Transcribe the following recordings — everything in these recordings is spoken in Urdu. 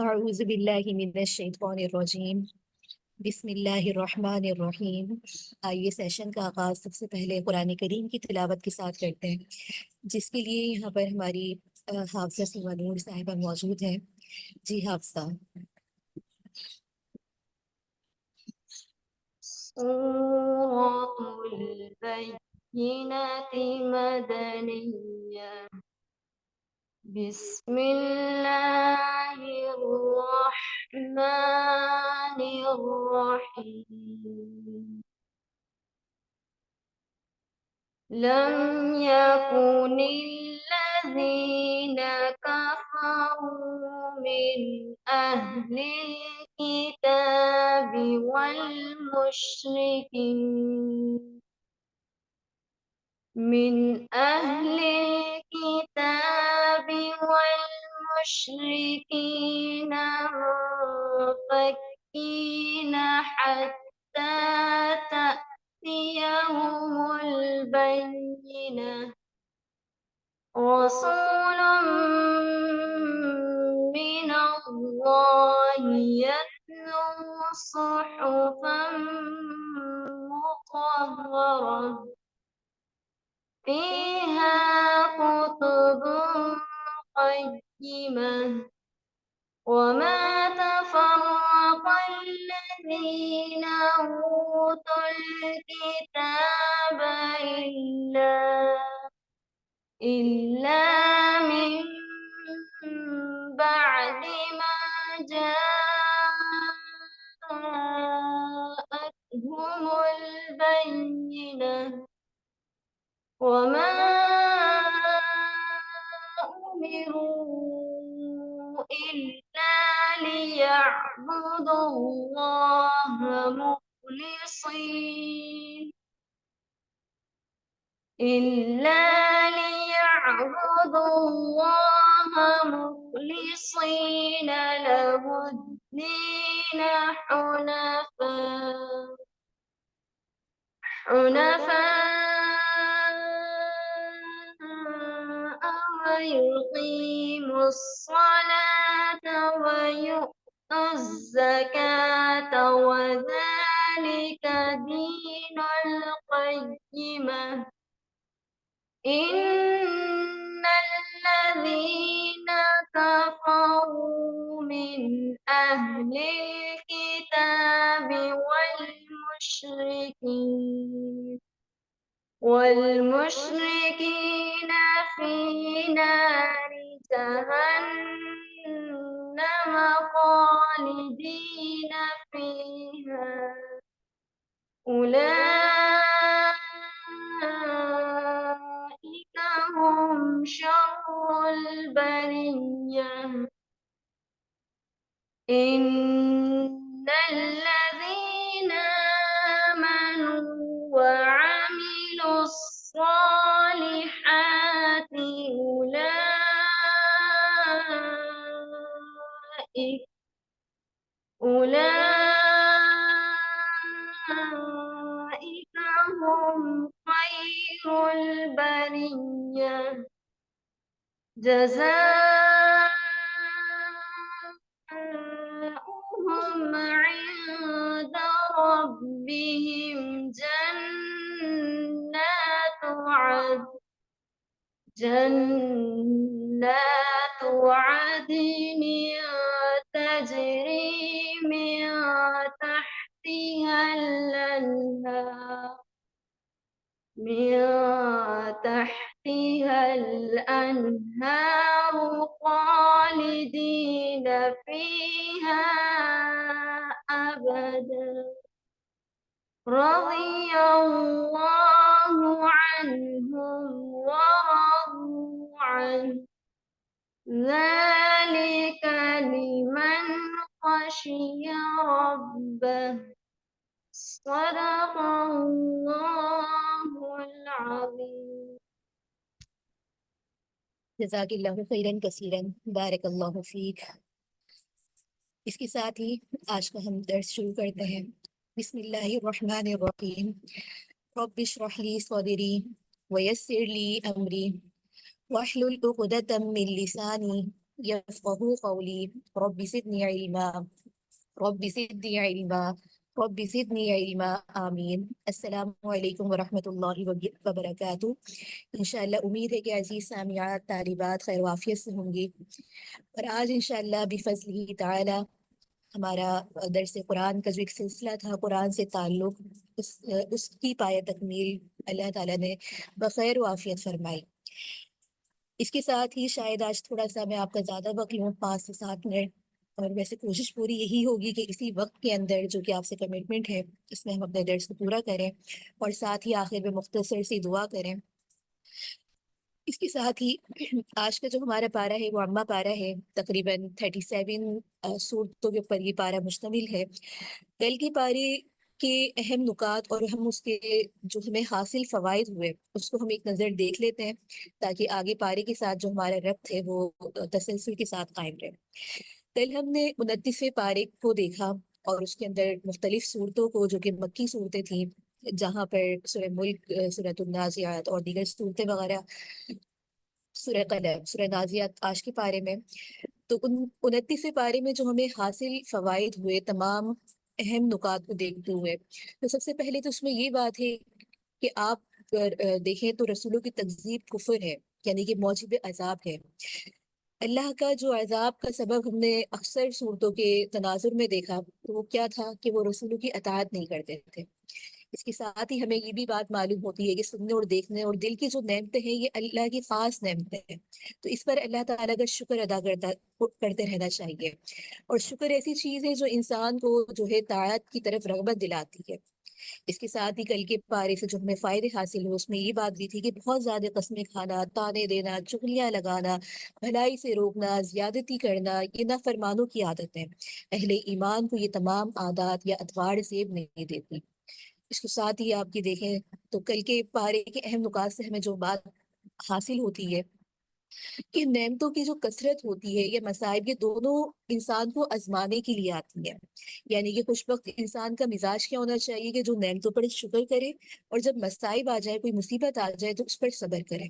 اعوذ باللہ من الشیطان الرجیم بسم اللہ الرحمن الرحیم۔ آئیے سیشن کا آغاز سب سے پہلے قرآن کریم کی تلاوت کے ساتھ کرتے ہیں، جس کے لیے یہاں پر ہماری حافظہ سیما نور صاحبہ موجود ہے۔ جی حافظہ۔ سورة البينة مدنية. بسم الله الرحمن الرحيم. لم يكن الذين كفروا من أهل الكتاب والمشركين منفكين حتى تأتيهم البينة. رسول من الله يتلو صحفا مطهرة فيها كتب قيمة. وما تفرق الذين أوتوا الكتاب إلا من بعد ما جاءتهم البينة. وما أمروا إلا ليعبدوا الله مخلصين له الدين حنفاء ويقيموا الصلاة ويؤتوا الزكاة وذلك دين القيمة. إن الذين كفروا من أهل الكتاب والمشركين في نار جهنم خالدين فيها. أولئك هم شر البرية. إن الذين آمنوا وعملوا الصالحات أولئك هم خير البرية. جزاؤهم عند ربهم جنات عدن تجري من تحتها الأنهار خالدين فيها أبدا. رضي الله عنهم ورضوا عنه ذلك لمن خشي ربه. صدق الله العظيم. جزاک اللہ خیرن کثیرن، بارک اللہ فیک۔ اس کے ساتھ ہی آج کا ہم درس شروع کرتے ہیں۔ بسم اللہ الرحمن الرحیم۔ رب اشرح لی صدری ویسر لی امری واحلل عقدۃ من لسانی يفقهوا قولي رب زدني علما رب زدني علما رب زدني علما آمین. السلام علیکم ورحمۃ اللہ وبرکاتہ. انشاءاللہ امید ہے کہ عزیز سامعات طالبات خیر وافیت سے ہوں گی، اور آج انشاءاللہ بفضلہ تعالی ہمارا درس قرآن کا جو ایک سلسلہ تھا قرآن سے تعلق، اس کی پایہ تکمیل اللہ تعالیٰ نے بخیر و عافیت فرمائی. اس کے ساتھ ہی شاید آج تھوڑا سا میں آپ کا زیادہ وقت لوں، 5 سے 7 منٹ، اور ویسے کوشش پوری یہی ہوگی کہ اسی وقت کے اندر جو کہ آپ سے کمٹمنٹ ہے اس میں ہم اپنے درس کو پورا کریں، اور ساتھ ہی آخر میں مختصر سی دعا کریں. اس کے ساتھ ہی آج کا جو ہمارا پارہ ہے وہ عامہ پارہ ہے، تقریباً 37 صورتوں کے اوپر یہ پارہ مشتمل ہے. کل کے پارے کے اہم نکات اور ہم اس کے جو ہمیں حاصل فوائد ہوئے اس کو ہم ایک نظر دیکھ لیتے ہیں، تاکہ آگے پارے کے ساتھ جو ہمارا ربط ہے وہ تسلسل کے ساتھ قائم رہے. کل ہم نے 29ویں پارے کو دیکھا، اور اس کے اندر مختلف صورتوں کو جو کہ مکی صورتیں تھیں، جہاں پر سورہ ملک، سورۃ النازعات اور دیگر صورتیں وغیرہ، سورہ قلم، سورہ نازعات آج کے پارے میں. تو ان 29ویں پارے میں جو ہمیں حاصل فوائد ہوئے تمام اہم نکات کو دیکھتے ہوئے، تو سب سے پہلے تو اس میں یہ بات ہے کہ آپ اگر دیکھیں تو رسولوں کی تکذیب کفر ہے، یعنی کہ موجب عذاب ہے. اللہ کا جو عذاب کا سبب ہم نے اکثر صورتوں کے تناظر میں دیکھا، تو وہ کیا تھا کہ وہ رسولوں کی اطاعت نہیں کرتے تھے. اس کے ساتھ ہی ہمیں یہ بھی بات معلوم ہوتی ہے کہ سننے اور دیکھنے اور دل کی جو نعمتیں ہیں یہ اللہ کی خاص نعمتیں ہیں، تو اس پر اللہ تعالیٰ کا شکر ادا کرتے رہنا چاہیے. اور شکر ایسی چیز ہے جو انسان کو جو ہے طاعت کی طرف رغبت دلاتی ہے. اس کے ساتھ ہی کل کے پارے سے جو ہمیں فائدے حاصل ہوئے اس میں یہ بات بھی تھی کہ بہت زیادہ قسمیں کھانا، تانے دینا، چغلیاں لگانا، بھلائی سے روکنا، زیادتی کرنا، یہ نافرمانوں کی عادت ہے. اہل ایمان کو یہ تمام عادات یا اتوار زیب نہیں دیتی. اس کے ساتھ ہی آپ یہ دیکھیں تو کل کے پارے کے اہم نکات سے ہمیں جو بات حاصل ہوتی ہے کہ نعمتوں کی جو کثرت ہوتی ہے، یہ مصائب، یہ دونوں انسان کو آزمانے کے لیے آتی ہے. یعنی کہ خوش وقت انسان کا مزاج کیا ہونا چاہیے کہ جو نعمتوں پر شکر کرے، اور جب مصائب آ جائے، کوئی مصیبت آ جائے تو اس پر صبر کرے.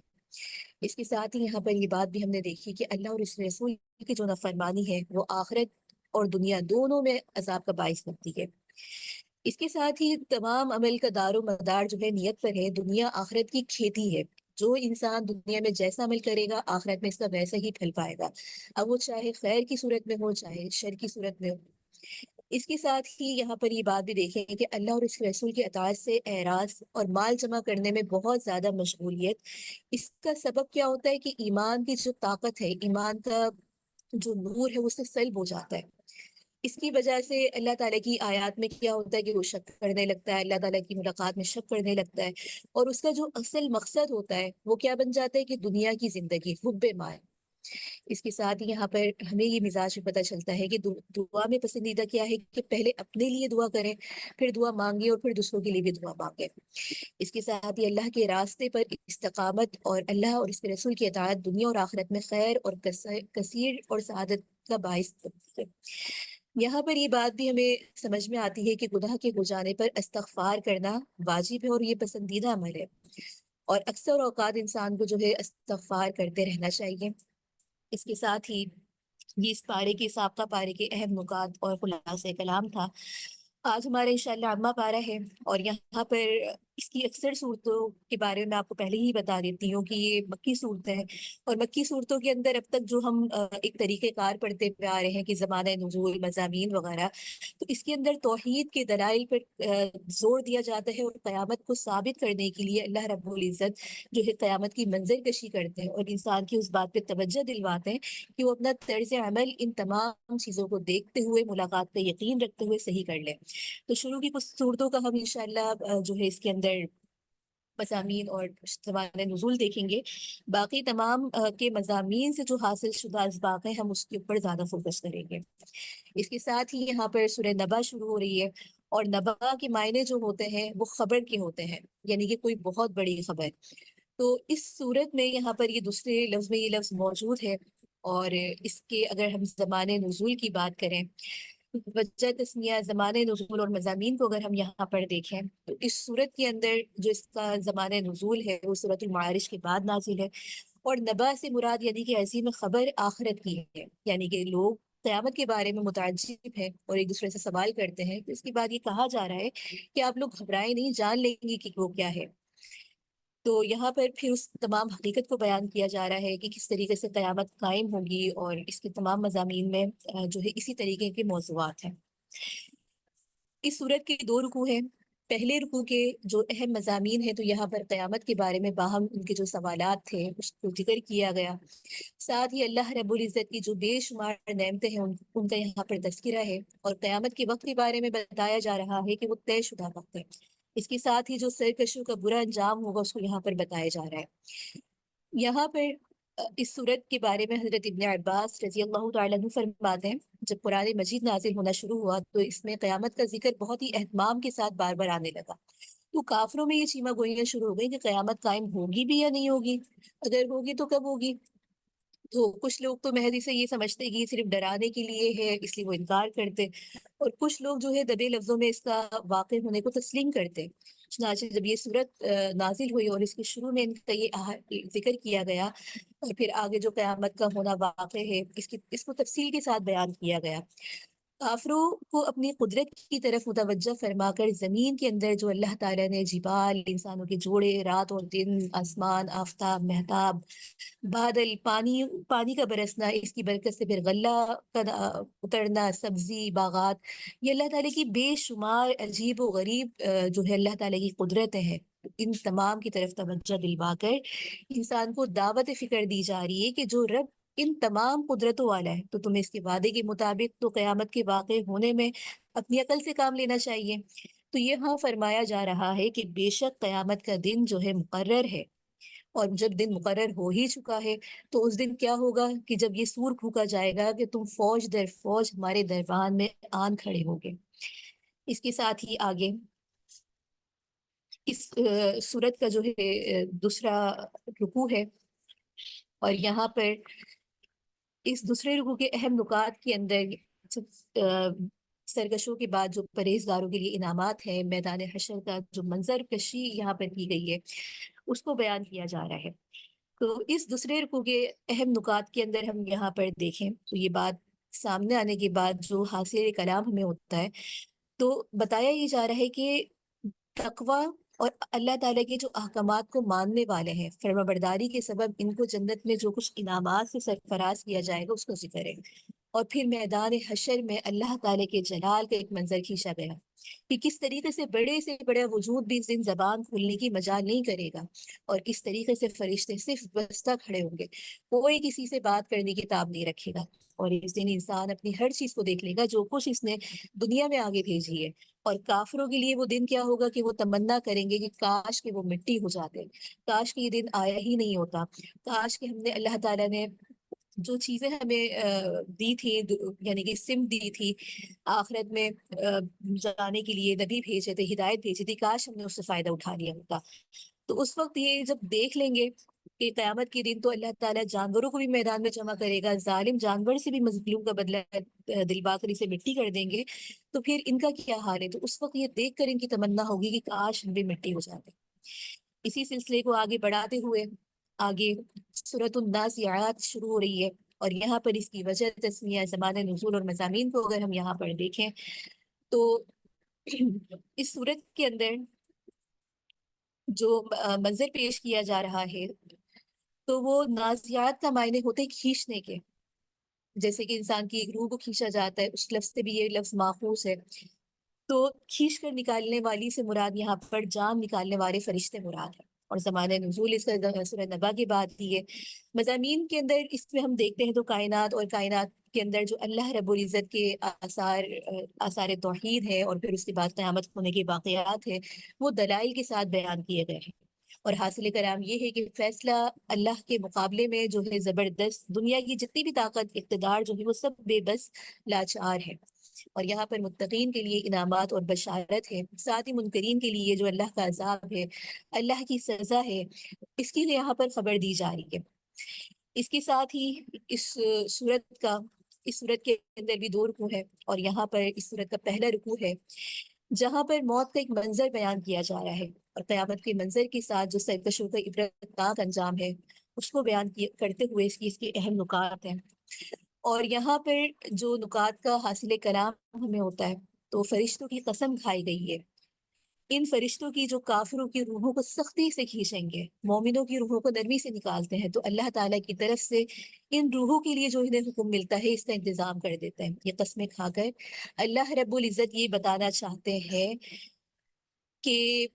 اس کے ساتھ ہی یہاں پر یہ بات بھی ہم نے دیکھی کہ اللہ اور اس رسول کی جو نافرمانی ہے وہ آخرت اور دنیا دونوں میں عذاب کا باعث بنتی ہے. اس کے ساتھ ہی تمام عمل کا دار و مدار جو ہے نیت پر ہے. دنیا آخرت کی کھیتی ہے، جو انسان دنیا میں جیسا عمل کرے گا آخرت میں اس کا ویسا ہی پھل پائے گا، اب وہ چاہے خیر کی صورت میں ہو چاہے شر کی صورت میں ہو. اس کے ساتھ ہی یہاں پر یہ بات بھی دیکھیں کہ اللہ اور اس کے رسول کی اطاعت سے اعراض اور مال جمع کرنے میں بہت زیادہ مشغولیت، اس کا سبب کیا ہوتا ہے کہ ایمان کی جو طاقت ہے، ایمان کا جو نور ہے وہ اس سے سلب ہو جاتا ہے. اس کی وجہ سے اللہ تعالیٰ کی آیات میں کیا ہوتا ہے کہ وہ شک کرنے لگتا ہے، اللہ تعالیٰ کی ملاقات میں شک کرنے لگتا ہے، اور اس کا جو اصل مقصد ہوتا ہے وہ کیا بن جاتا ہے کہ دنیا کی زندگی، حب مال. اس کے ساتھ ہی یہاں پر ہمیں یہ مزاج بھی پتہ چلتا ہے کہ دعا میں پسندیدہ کیا ہے کہ پہلے اپنے لیے دعا کریں، پھر دعا مانگے، اور پھر دوسروں کے لیے بھی دعا مانگے. اس کے ساتھ ہی اللہ کے راستے پر استقامت اور اللہ اور اس کے رسول کی اطاعت دنیا اور آخرت میں خیر اور کثیر اور سعادت کا باعث بنتی ہے. یہاں پر یہ بات بھی ہمیں سمجھ میں آتی ہے کہ گناہ کے ہو جانے پر استغفار کرنا واجب ہے اور یہ پسندیدہ عمل ہے، اور اکثر اوقات انسان کو جو ہے استغفار کرتے رہنا چاہیے. اس کے ساتھ ہی یہ اس پارے کے سابقہ پارے کے اہم نکات اور خلاصہ کلام تھا. آج ہمارا انشاءاللہ عامہ پارہ ہے، اور یہاں پر اس کی اکثر صورتوں کے بارے میں آپ کو پہلے ہی بتا دیتی ہوں کہ یہ مکی صورتیں ہیں، اور مکی صورتوں کے اندر اب تک جو ہم ایک طریقہ کار پڑھتے ہوئے آ رہے ہیں کہ زمانہ نزول، مضامین وغیرہ، تو اس کے اندر توحید کے دلائل پر زور دیا جاتا ہے، اور قیامت کو ثابت کرنے کے لیے اللہ رب العزت جو ہے قیامت کی منظر کشی کرتے ہیں، اور انسان کی اس بات پہ توجہ دلواتے ہیں کہ وہ اپنا طرز عمل ان تمام چیزوں کو دیکھتے ہوئے، ملاقات پہ یقین رکھتے ہوئے صحیح کر لیں. تو شروع کی کچھ صورتوں کا ہم انشاءاللہ جو ہے اس کے اندر مضامین اور زمانہ نزول دیکھیں گے. باقی تمام کے مضامین سے جو حاصل شدہ اسباق ہیں ہم اس کے اوپر زیادہ فوکس کریں گے. اس کے ساتھ ہی یہاں پر سورہ نبا شروع ہو رہی ہے، اور نبا کے معنی جو ہوتے ہیں وہ خبر کے ہوتے ہیں، یعنی کہ کوئی بہت بڑی خبر. تو اس صورت میں یہاں پر یہ دوسرے لفظ میں یہ لفظ موجود ہے، اور اس کے اگر ہم زمانے نزول کی بات کریں، وجہ تسمیہ زمانے نزول اور مضامین کو اگر ہم یہاں پر دیکھیں تو اس صورت کے اندر جو اس کا زمانے نزول ہے وہ سورۃ المعارج کے بعد نازل ہے، اور نبا سے مراد یعنی کہ عظیم خبر آخرت کی ہے، یعنی کہ لوگ قیامت کے بارے میں متعجب ہیں اور ایک دوسرے سے سوال کرتے ہیں، تو اس کے بعد یہ کہا جا رہا ہے کہ آپ لوگ گھبرائیں نہیں، جان لیں گے کہ وہ کیا ہے۔ تو یہاں پر پھر اس تمام حقیقت کو بیان کیا جا رہا ہے کہ کس طریقے سے قیامت قائم ہوگی، اور اس کے تمام مضامین میں جو ہے اسی طریقے کے موضوعات ہیں۔ اس صورت کے دو رکوع ہیں۔ پہلے رکوع کے جو اہم مضامین ہیں تو یہاں پر قیامت کے بارے میں باہم ان کے جو سوالات تھے اس کو ذکر کیا گیا، ساتھ ہی اللہ رب العزت کی جو بے شمار نعمتیں ہیں ان کا یہاں پر تذکرہ ہے، اور قیامت کے وقت کے بارے میں بتایا جا رہا ہے کہ وہ طے شدہ وقت ہے۔ اس کے ساتھ ہی جو سرکشوں کا برا انجام ہوگا اس کو یہاں پر بتایا جا رہا ہے۔ یہاں پر اس صورت کے بارے میں حضرت ابن عباس رضی اللہ تعالیٰ عنہ فرماتے ہیں، جب قرآن مجید نازل ہونا شروع ہوا تو اس میں قیامت کا ذکر بہت ہی اہتمام کے ساتھ بار بار آنے لگا، تو کافروں میں یہ چیمہ گوئیاں شروع ہو گئی کہ قیامت قائم ہوگی بھی یا نہیں ہوگی، اگر ہوگی تو کب ہوگی۔ تو کچھ لوگ تو محض سے یہ سمجھتے کہ یہ صرف ڈرانے کے لیے ہے، اس لیے وہ انکار کرتے، اور کچھ لوگ جو ہے دبے لفظوں میں اس کا واقع ہونے کو تسلیم کرتے۔ چنانچہ جب یہ صورت نازل ہوئی اور اس کے شروع میں ان کا یہ ذکر کیا گیا، اور پھر آگے جو قیامت کا ہونا واقع ہے اس کو تفصیل کے ساتھ بیان کیا گیا۔ کافروں کو اپنی قدرت کی طرف متوجہ فرما کر زمین کے اندر جو اللہ تعالیٰ نے جبال، انسانوں کے جوڑے، رات اور دن، آسمان، آفتاب، مہتاب، بادل، پانی کا برسنا، اس کی برکت سے پھر غلہ کا اترنا، سبزی، باغات، یہ اللہ تعالیٰ کی بے شمار عجیب و غریب جو ہے اللہ تعالیٰ کی قدرتیں ہیں، ان تمام کی طرف توجہ دلوا کر انسان کو دعوت فکر دی جا رہی ہے کہ جو رب ان تمام قدرتوں والا ہے تو تمہیں اس کے وعدے کے مطابق تو قیامت کے واقع ہونے میں اپنی عقل سے کام لینا چاہیے۔ تو یہاں فرمایا جا رہا ہے کہ بے شک قیامت کا دن جو ہے مقرر ہے، اور جب دن مقرر ہو ہی چکا ہے تو اس دن کیا ہوگا کہ جب یہ سور پھونکا جائے گا کہ تم فوج در فوج ہمارے دربان میں آن کھڑے ہوگے۔ اس کے ساتھ ہی آگے اس سورت کا جو ہے دوسرا رکوع ہے، اور یہاں پر اس دوسرے رکوع کے اہم نکات کے اندر سرکشوں کے بعد جو پرہیزگاروں کے لیے انعامات ہیں، میدان حشر کا جو منظر کشی یہاں پر کی گئی ہے اس کو بیان کیا جا رہا ہے۔ تو اس دوسرے رکوع کے اہم نکات کے اندر ہم یہاں پر دیکھیں تو یہ بات سامنے آنے کے بعد جو حاصل کلام ہمیں ہوتا ہے تو بتایا یہ جا رہا ہے کہ تقوی اور اللہ تعالیٰ کے جو احکامات کو ماننے والے ہیں، فرما برداری کے سبب ان کو جنت میں جو کچھ انعامات سے سرفراز کیا جائے گا اس کو ذکر ہے، اور پھر میدان حشر میں اللہ تعالیٰ کے جلال کا ایک منظر کھینچا گیا کہ کس طریقے سے بڑا وجود بھی اس دن زبان کھولنے کی مجال نہیں کرے گا، اور کس طریقے سے فرشتے صرف بستہ کھڑے ہوں گے، کوئی کسی سے بات کرنے کی تاب نہیں رکھے گا، اور اس دن انسان اپنی ہر چیز کو دیکھ لے گا جو کچھ اس نے دنیا میں آگے بھیجی ہے۔ اور کافروں کے لیے وہ دن کیا ہوگا کہ وہ تمنا کریں گے کہ کاش کہ وہ مٹی ہو جاتے، کاش کہ یہ دن آیا ہی نہیں ہوتا، کاش کہ ہم نے اللہ تعالیٰ نے جو چیزیں ہمیں دی تھی، یعنی کہ سم دی تھی آخرت میں جانے کے لیے، نبی بھیجے تھے، ہدایت بھیجی تھی، کاش ہم نے اس سے فائدہ اٹھا لیا ہوتا۔ تو اس وقت یہ جب دیکھ لیں گے کہ قیامت کے دن تو اللہ تعالیٰ جانوروں کو بھی میدان میں جمع کرے گا، ظالم جانور سے بھی مظلوم کا بدلہ دلوا کر اسے مٹی کر دیں گے، تو پھر ان کا کیا حال ہے؟ تو اس وقت یہ دیکھ کر ان کی تمنا ہوگی کہ کاش ہم بھی مٹی ہو جاتے۔ اسی سلسلے کو آگے بڑھاتے ہوئے آگے سورۃ النازعات شروع ہو رہی ہے، اور یہاں پر اس کی وجہ تسمیہ، زمان نزول اور مضامین کو اگر ہم یہاں پر دیکھیں تو اس سورت کے اندر جو منظر پیش کیا جا رہا ہے تو وہ نازعات کا معنی ہوتے کھینچنے کے، جیسے کہ انسان کی ایک روح کو کھینچا جاتا ہے، اس لفظ سے بھی یہ لفظ ماخوذ ہے، تو کھینچ کر نکالنے والی سے مراد یہاں پر جان نکالنے والے فرشتے مراد ہیں، اور زمانہ نزول اس کا سورہ نبا کی بات کی ہے۔ مضامین کے اندر اس میں ہم دیکھتے ہیں تو کائنات اور کائنات کے اندر جو اللہ رب العزت کے آثار توحید ہے، اور پھر اس کے بعد قیامت ہونے کے واقعات ہیں، وہ دلائل کے ساتھ بیان کیے گئے ہیں، اور حاصل کلام یہ ہے کہ فیصلہ اللہ کے مقابلے میں جو ہے زبردست، دنیا کی جتنی بھی طاقت اقتدار جو ہے وہ سب بے بس لاچار ہے، اور یہاں پر متقین کے لیے انعامات اور بشارت ہے، ساتھ ہی منکرین کے لیے جو اللہ کا عذاب ہے، اللہ کی سزا ہے، اس کی یہاں پر خبر دی جا رہی ہے۔ اس کے ساتھ ہی اس صورت کے اندر بھی دو رکوع ہے، اور یہاں پر اس صورت کا پہلا رکوع ہے جہاں پر موت کا ایک منظر بیان کیا جا رہا ہے، اور قیامت کے منظر کے ساتھ جو سرکشوں کا عبرتناک انجام ہے اس کو بیان کرتے ہوئے اس کے اہم نکات ہیں۔ اور یہاں پر جو نکات کا حاصل کلام ہمیں ہوتا ہے تو فرشتوں کی قسم کھائی گئی ہے، ان فرشتوں کی جو کافروں کی روحوں کو سختی سے کھینچیں گے، مومنوں کی روحوں کو نرمی سے نکالتے ہیں، تو اللہ تعالیٰ کی طرف سے ان روحوں کے لیے جو انہیں حکم ملتا ہے اس کا انتظام کر دیتے ہیں۔ یہ قسمیں کھا کر اللہ رب العزت یہ بتانا چاہتے ہیں کہ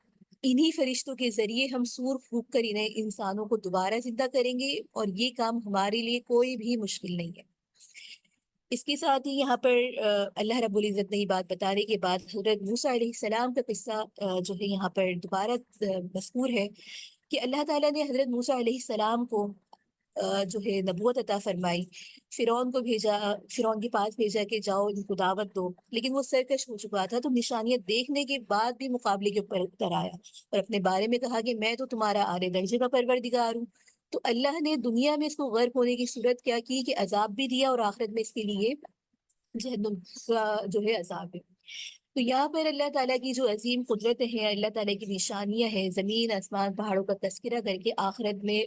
انہی فرشتوں کے ذریعے ہم سور پھونک کر انہیں انسانوں کو دوبارہ زندہ کریں گے، اور یہ کام ہمارے لیے کوئی بھی مشکل نہیں ہے۔ اس کے ساتھ ہی یہاں پر اللہ رب العزت نے یہ بات بتانے کے بعد حضرت موسیٰ علیہ السلام کا قصہ جو ہے یہاں پر دوبارہ مذکور ہے کہ اللہ تعالیٰ نے حضرت موسیٰ علیہ السلام کو جو ہے نبوت عطا فرمائی، فرعون کو بھیجا، فرعون کے پاس بھیجا کہ جاؤ ان کو دعوت دو، لیکن وہ سرکش ہو چکا تھا، تو نشانیاں دیکھنے کے بعد بھی مقابلے کے اوپر اتر آیا اور اپنے بارے میں کہا کہ میں تو تمہارا اعلی درجے کا پروردگار ہوں۔ تو اللہ نے دنیا میں اس کو غرق ہونے کی صورت کیا کی کہ عذاب بھی دیا، اور آخرت میں اس کے لیے جہنم کا جو ہے عذاب ہے۔ تو یہاں پر اللہ تعالیٰ کی جو عظیم قدرت ہے، اللہ تعالیٰ کی نشانیاں ہیں، زمین آسمان پہاڑوں کا تذکرہ کر کے آخرت میں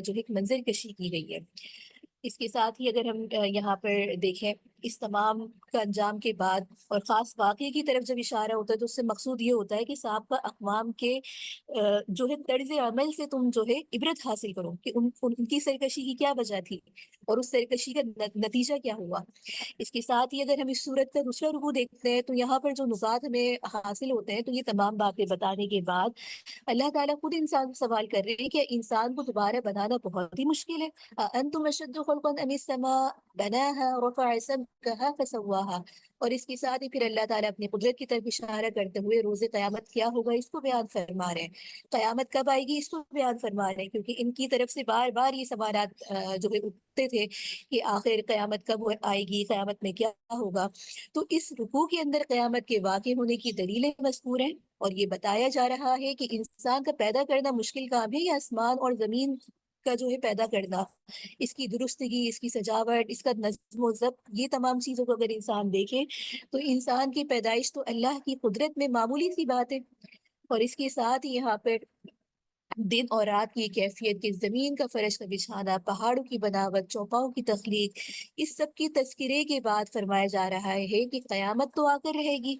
جو ایک منظر کشی کی گئی ہے۔ اس کے ساتھ ہی اگر ہم یہاں پر دیکھیں اس تمام کا انجام کے بعد اور خاص واقعے کی طرف جب اشارہ ہوتا ہے تو اس سے مقصود یہ ہوتا ہے کہ سابقہ اقوام کے جو ہے طرز عمل سے تم جو ہے عبرت حاصل کرو کہ ان کی سرکشی کی کیا وجہ تھی اور اس سرکشی کا نتیجہ کیا ہوا۔ اس کے ساتھ ہی اگر ہم اس صورت کا دوسرا رکوع دیکھتے ہیں تو یہاں پر جو نکات ہمیں حاصل ہوتے ہیں، تو یہ تمام باتیں بتانے کے بعد اللہ تعالیٰ خود انسان کو سوال کر رہے ہیں کہ انسان کو دوبارہ بنانا بہت ہی مشکل ہے۔ انتم اشد خلقا ام السماء بناها رفع سمكها فسواها۔ اور اس کے ساتھ ہی پھر اللہ تعالیٰ اپنی قدرت کی طرف اشارہ کرتے ہوئے روز قیامت کیا ہوگا اس کو بیان فرما رہے ہیں، قیامت کب آئے گی اس کو بیان فرما رہے ہیں، کیونکہ ان کی طرف سے بار بار یہ سوالات جو ہے اٹھتے تھے کہ آخر قیامت کب آئے گی، قیامت میں کیا ہوگا۔ تو اس رکوع کے اندر قیامت کے واقع ہونے کی دلیلیں مذکور ہیں، اور یہ بتایا جا رہا ہے کہ انسان کا پیدا کرنا مشکل کام ہے، یہ آسمان اور زمین کا جو ہے پیدا کرنا، اس کی درستگی، اس کی سجاوٹ، اس کا نظم و ضبط، یہ تمام چیزوں کو اگر انسان دیکھے تو انسان کی پیدائش تو اللہ کی قدرت میں معمولی سی بات ہے۔ اور اس کے ساتھ ہی یہاں پر دن اور رات کی کیفیت کی، زمین کا فرش کا بچھانا، پہاڑوں کی بناوٹ، چوپاؤں کی تخلیق، اس سب کی تذکرے کے بعد فرمایا جا رہا ہے کہ قیامت تو آ کر رہے گی،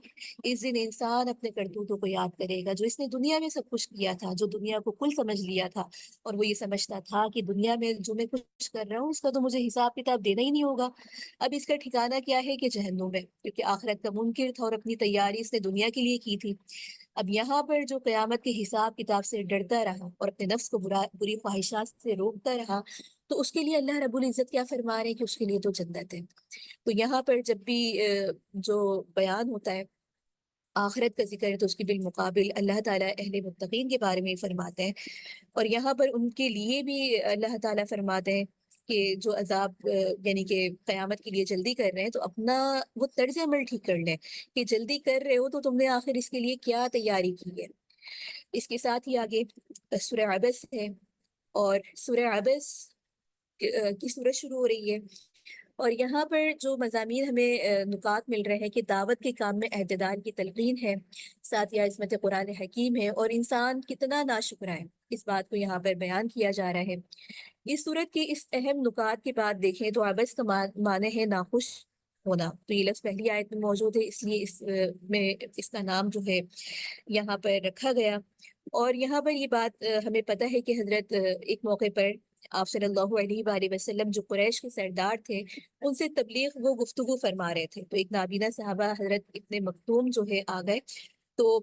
اس دن انسان اپنے کرتوتوں کو یاد کرے گا، جو اس نے دنیا میں سب کچھ کیا تھا، جو دنیا کو کل سمجھ لیا تھا، اور وہ یہ سمجھتا تھا کہ دنیا میں جو میں کچھ کر رہا ہوں اس کا تو مجھے حساب کتاب دینا ہی نہیں ہوگا۔ اب اس کا ٹھکانہ کیا ہے کہ جہنم ہے، کیونکہ آخرت کا منکر تھا اور اپنی تیاری اس نے دنیا کے لیے کی تھی۔ اب یہاں پر جو قیامت کے حساب کتاب سے ڈرتا رہا اور اپنے نفس کو بری خواہشات سے روکتا رہا، تو اس کے لیے اللہ رب العزت کیا فرما رہے ہیں کہ اس کے لیے تو جنت ہے۔ تو یہاں پر جب بھی جو بیان ہوتا ہے آخرت کا ذکر ہے تو اس کے بالمقابل اللہ تعالیٰ اہل متقین کے بارے میں فرماتے ہیں، اور یہاں پر ان کے لیے بھی اللہ تعالیٰ فرماتے ہیں کہ جو عذاب یعنی کہ قیامت کے لیے جلدی کر رہے ہیں تو اپنا وہ طرز عمل ٹھیک کر لیں کہ جلدی کر رہے ہو تو تم نے آخر اس کے لیے کیا تیاری کی ہے۔ اس کے ساتھ ہی آگے سورہ عبس ہے، اور سورہ عبس کی سورج شروع ہو رہی ہے، اور یہاں پر جو مضامین ہمیں نکات مل رہے ہیں کہ دعوت کے کام میں اعتدال کی تلقین ہے، ساتھ یا عصمت قرآن حکیم ہے، اور انسان کتنا ناشکرا ہے، اس بات کو یہاں پر بیان کیا جا رہا ہے۔ اس صورت کے اس اہم نکات کے بعد دیکھیں تو عبس کا معنی ہے ناخوش ہونا، تو یہ لفظ پہلی آیت میں موجود ہے، اس لیے میں اس کا نام جو ہے یہاں پر رکھا گیا۔ اور یہاں پر یہ بات ہمیں پتہ ہے کہ حضرت ایک موقع پر آپ صلی اللہ علیہ وآلہ وسلم جو قریش کے سردار تھے ان سے تبلیغ وہ گفتگو فرما رہے تھے، تو ایک نابینا صحابہ حضرت ابن مکتوم جو ہے آ گئے، تو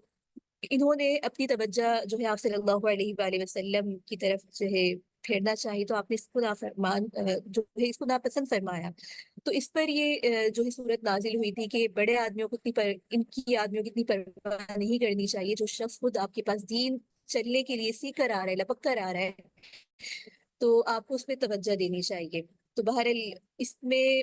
انہوں نے اپنی توجہ جو ہے آپ صلی اللہ علیہ وآلہ وسلم کی طرف جو ہے پھیرنا چاہیے، تو آپ نے اس کو نافرمان جو ہے اس کو ناپسند فرمایا، تو اس پر یہ جو ہے صورت نازل ہوئی تھی کہ بڑے آدمیوں کو ان کی آدمیوں کی اتنی پرواہ نہیں کرنی چاہیے، جو شخص خود آپ کے پاس دین چلنے کے لیے سیکھ کر آ رہا ہے، لپک کر آ رہا ہے، تو آپ کو اس پہ توجہ دینی چاہیے۔ تو بہرحال اس میں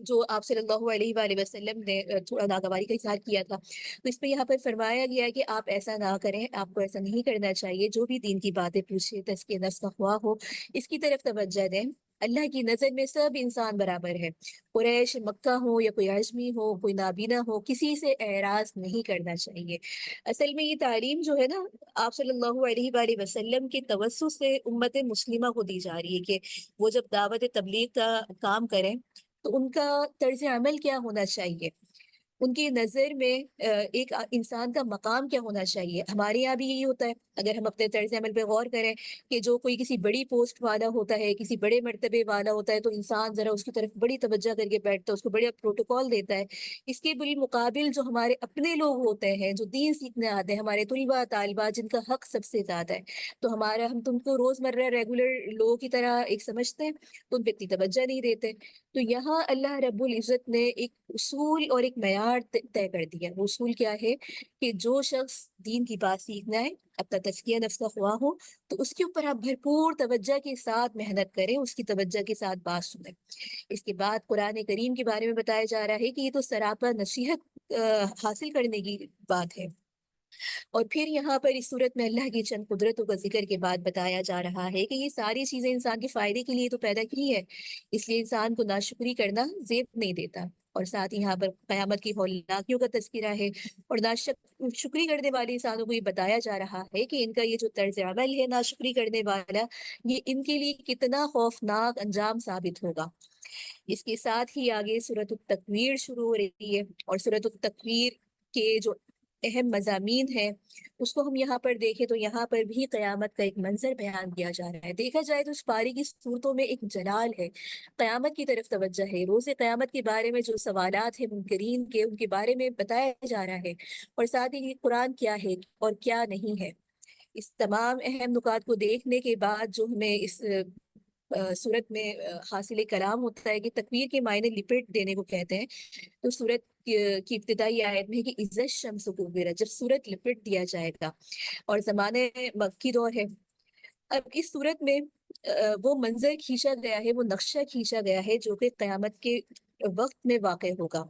جو آپ صلی اللہ علیہ وآلہ وسلم نے تھوڑا ناگواری کا اظہار کیا تھا، تو اس میں یہاں پر فرمایا گیا ہے کہ آپ ایسا نہ کریں، آپ کو ایسا نہیں کرنا چاہیے، جو بھی دین کی باتیں پوچھے، تزکیہ نفس کا خواہ ہو، اس کی طرف توجہ دیں، اللہ کی نظر میں سب انسان برابر ہے، قریش مکہ ہو یا کوئی عجمی ہو، کوئی نابینا ہو، کسی سے اعراض نہیں کرنا چاہیے۔ اصل میں یہ تعلیم جو ہے نا، آپ صلی اللہ علیہ وآلہ وسلم کے توسط سے امت مسلمہ کو دی جا رہی ہے کہ وہ جب دعوت تبلیغ کا کام کریں تو ان کا طرز عمل کیا ہونا چاہیے، ان کی نظر میں ایک انسان کا مقام کیا ہونا چاہیے۔ ہمارے یہاں بھی یہی ہوتا ہے، اگر ہم اپنے طرز عمل پہ غور کریں کہ جو کوئی کسی بڑی پوسٹ والا ہوتا ہے، کسی بڑے مرتبے والا ہوتا ہے، تو انسان ذرا اس کی طرف بڑی توجہ کر کے بیٹھتا ہے، اس کو بڑا پروٹوکول دیتا ہے۔ اس کے بالمقابل جو ہمارے اپنے لوگ ہوتے ہیں، جو دین سیکھنے آتے ہیں، ہمارے طلباء طالبات، جن کا حق سب سے زیادہ ہے، تو ہم تم کو روزمرہ ریگولر لوگوں کی طرح ایک سمجھتے ہیں، تو ان پہ اتنی توجہ نہیں دیتے۔ تو یہاں اللہ رب العزت نے ایک اصول اور ایک معیار طے کر دیا۔ وہ اصول کیا ہے کہ جو شخص دین کی بات سیکھنا ہے، اپنا تزکیہ نفس کا خواہ ہو، تو اس کے اوپر آپ بھرپور توجہ کے ساتھ محنت کریں، اس کی توجہ کے ساتھ بات سنیں۔ اس کے بعد قرآن کریم کے بارے میں بتایا جا رہا ہے کہ یہ تو سراپا نصیحت حاصل کرنے کی بات ہے۔ اور پھر یہاں پر اس صورت میں اللہ کی چند قدرتوں کا ذکر کے بعد بتایا جا رہا ہے کہ یہ ساری چیزیں انسان کے فائدے کے لیے تو پیدا کی ہے، اس لیے انسان کو ناشکری کرنا زیب نہیں دیتا۔ اور ساتھ ہی یہاں پر قیامت کی ہولناکیوں کا تذکرہ ہے، اور ناشکری کرنے والے انسانوں کو یہ بتایا جا رہا ہے کہ ان کا یہ جو طرز عمل ہے ناشکری کرنے والا، یہ ان کے لیے کتنا خوفناک انجام ثابت ہوگا۔ اس کے ساتھ ہی آگے سورۃ التکویر شروع ہو رہی ہے، اور سورۃ التکویر کے جو اہم مضامین ہیں اس کو ہم یہاں پر دیکھیں تو یہاں پر بھی قیامت کا ایک منظر بیان کیا جا رہا ہے۔ دیکھا جائے تو اس پاری کی صورتوں میں ایک جلال ہے، قیامت کی طرف توجہ ہے، روز قیامت کے بارے میں جو سوالات ہیں منکرین کے، ان کے بارے میں بتایا جا رہا ہے، اور ساتھ ہی قرآن کیا ہے اور کیا نہیں ہے۔ اس تمام اہم نکات کو دیکھنے کے بعد جو ہمیں اس صورت میں حاصل کلام ہوتا ہے کہ تکویر کے معنی لپٹ دینے کو کہتے ہیں۔ تو صورت کی ابتدائی آیت میں کہ اذا الشمس کورت، جب صورت لپٹ دیا جائے گا، اور زمانے مکی دور ہے۔ اب اس صورت میں وہ منظر کھینچا گیا ہے، وہ نقشہ کھینچا گیا ہے جو کہ قیامت کے وقت میں واقع ہوگا۔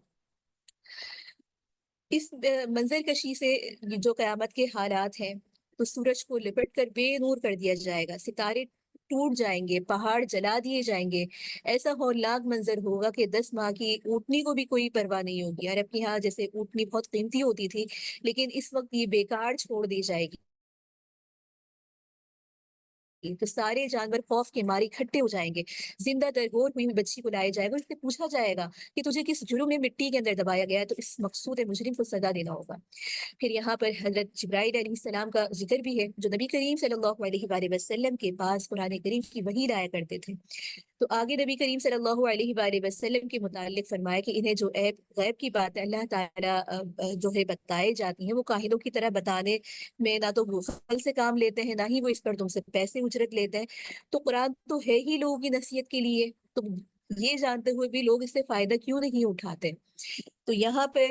اس منظر کشی سے جو قیامت کے حالات ہیں، تو سورج کو لپٹ کر بے نور کر دیا جائے گا، ستارے ٹوٹ جائیں گے، پہاڑ جلا دیے جائیں گے، ایسا ہولناک منظر ہوگا کہ 10 ماہ کی اونٹنی کو بھی کوئی پرواہ نہیں ہوگی۔ اور اپنے یہاں جیسے اونٹنی بہت قیمتی ہوتی تھی، لیکن اس وقت یہ بیکار چھوڑ دی جائے گی، تو سارے جانور خوف کے مارے اکٹھے ہو جائیں گے۔ زندہ درگور ہوئی بچی کو لایا جائے گا، اس سے پوچھا جائے گا کہ تجھے کس جرم میں مٹی کے اندر دبایا گیا ہے، تو اس مقصود مجرم کو سزا دینا ہوگا۔ پھر یہاں پر حضرت جبرائیل علیہ السلام کا ذکر بھی ہے، جو نبی کریم صلی اللہ علیہ وآلہ وسلم کے پاس قرآن کریم کی وحی لایا کرتے تھے۔ تو آگے نبی کریم صلی اللہ علیہ وآلہ وسلم کے متعلق فرمایا کہ انہیں جو غیب کی بات اللہ تعالیٰ جو ہے بتائے جاتی ہیں، وہ کاہنوں کی طرح بتانے میں نہ تو وہ خل سے کام لیتے ہیں، نہ ہی وہ اس پر تم سے پیسے اجرت لیتے ہیں۔ تو قرآن تو ہے ہی لوگوں کی نصیحت کے لیے، تو یہ جانتے ہوئے بھی لوگ اس سے فائدہ کیوں نہیں اٹھاتے؟ تو یہاں پر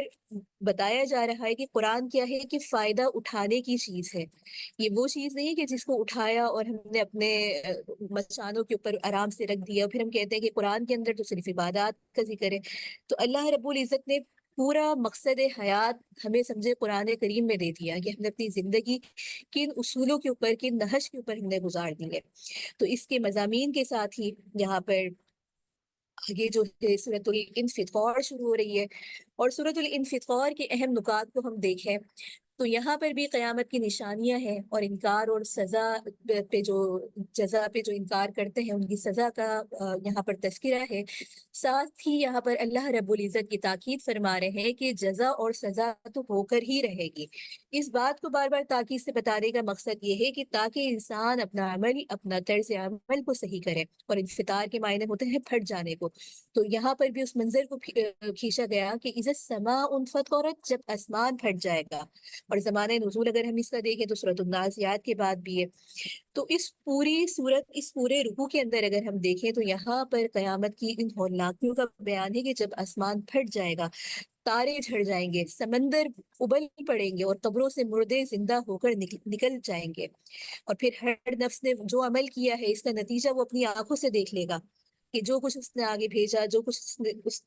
بتایا جا رہا ہے کہ قرآن کیا ہے کہ فائدہ اٹھانے کی چیز ہے، یہ وہ چیز نہیں کہ جس کو اٹھایا اور ہم نے اپنے مچانوں کے اوپر آرام سے رکھ دیا، پھر ہم کہتے ہیں کہ قرآن کے اندر تو صرف عبادات کا ذکر ہے۔ تو اللہ رب العزت نے پورا مقصد حیات ہمیں سمجھے قرآن کریم میں دے دیا کہ ہم نے اپنی زندگی کن اصولوں کے اوپر، کن نہج کے اوپر ہم نے گزار دی ہے۔ تو اس کے مضامین کے ساتھ ہی یہاں پر یہ جو ہے سورۃ الانفطار شروع ہو رہی ہے، اور سورۃ الانفطار کے اہم نکات کو ہم دیکھیں تو یہاں پر بھی قیامت کی نشانیاں ہیں، اور انکار اور سزا پہ جو جزا پہ جو انکار کرتے ہیں ان کی سزا کا یہاں پر تذکرہ ہے۔ ساتھ ہی یہاں پر اللہ رب العزت کی تاکید فرما رہے ہیں کہ جزا اور سزا تو ہو کر ہی رہے گی۔ اس بات کو بار بار تاکید سے بتانے کا مقصد یہ ہے کہ تاکہ انسان اپنا عمل، اپنا طرز عمل کو صحیح کرے، اور انفطار کے معنی ہوتے ہیں پھٹ جانے کو۔ تو یہاں پر بھی اس منظر کو کھینچا گیا کہ اذا السماء انفطرت، جب آسمان پھٹ جائے گا۔ اور زمانہ نزول اگر ہم اس کا دیکھیں تو سورۃ النازعات کے بعد بھی ہے۔ تو اس پوری صورت، اس پورے رکوع کے اندر اگر ہم دیکھیں تو یہاں پر قیامت کی ان ہولناکیوں کا بیان ہے کہ جب آسمان پھٹ جائے گا، تارے جھڑ جائیں گے، سمندر ابل پڑیں گے، اور قبروں سے مردے زندہ ہو کر نکل جائیں گے، اور پھر ہر نفس نے جو عمل کیا ہے اس کا نتیجہ وہ اپنی آنکھوں سے دیکھ لے گا، کہ جو کچھ اس نے آگے بھیجا، جو کچھ اس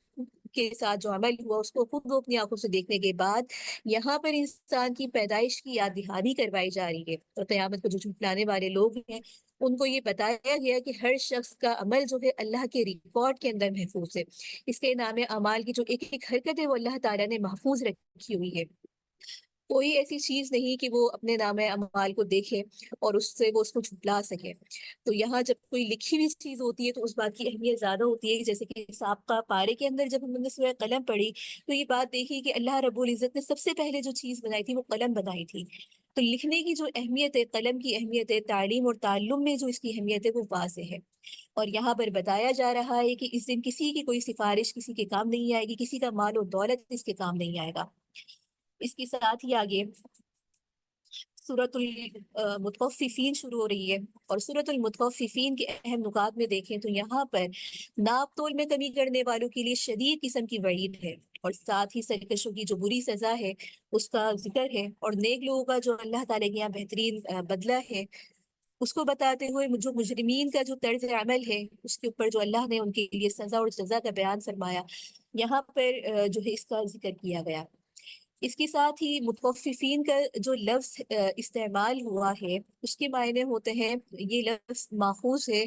کے ساتھ جو عمل ہوا، اس کو خود وہ اپنی آنکھوں سے دیکھنے کے بعد یہاں پر انسان کی پیدائش کی یاد دہانی کروائی جا رہی ہے۔ اور قیامت کو جو جھٹلانے والے لوگ ہیں ان کو یہ بتایا گیا کہ ہر شخص کا عمل جو ہے اللہ کے ریکارڈ کے اندر محفوظ ہے. اس کے نام اعمال کی جو ایک ایک حرکت ہے وہ اللہ تعالیٰ نے محفوظ رکھی ہوئی ہے. کوئی ایسی چیز نہیں کہ وہ اپنے نام اعمال کو دیکھے اور اس سے وہ اس کو جھٹلا سکے. تو یہاں جب کوئی لکھی ہوئی چیز ہوتی ہے تو اس بات کی اہمیت زیادہ ہوتی ہے. جیسے کہ سابقہ پارے کے اندر جب ہم نے سورہ قلم پڑھی تو یہ بات دیکھی کہ اللہ رب العزت نے سب سے پہلے جو چیز بنائی تھی وہ قلم بنائی تھی. تو لکھنے کی جو اہمیت ہے، قلم کی اہمیت ہے، تعلیم اور تعلم میں جو اس کی اہمیت ہے وہ واضح ہے. اور یہاں پر بتایا جا رہا ہے کہ اس دن کسی کی کوئی سفارش کسی کے کام نہیں آئے گی، کسی کا مال و دولت اس کے کام نہیں آئے گا. اس کے ساتھ ہی آگے سورۃ المطففین شروع ہو رہی ہے، اور سورۃ المطففین کے اہم نکات میں دیکھیں تو یہاں پر ناپ تول میں کمی کرنے والوں کے لیے شدید قسم کی وعید ہے، اور ساتھ ہی سرکشوں کی جو بری سزا ہے اس کا ذکر ہے، اور نیک لوگوں کا جو اللہ تعالیٰ کے یہاں بہترین بدلہ ہے اس کو بتاتے ہوئے جو مجرمین کا جو طرز عمل ہے اس کے اوپر جو اللہ نے ان کے لیے سزا اور جزا کا بیان فرمایا، یہاں پر جو ہے اس کا ذکر کیا گیا. اس کے ساتھ ہی متوففین کا جو لفظ استعمال ہوا ہے اس کے معنی ہوتے ہیں، یہ لفظ ماخوذ ہے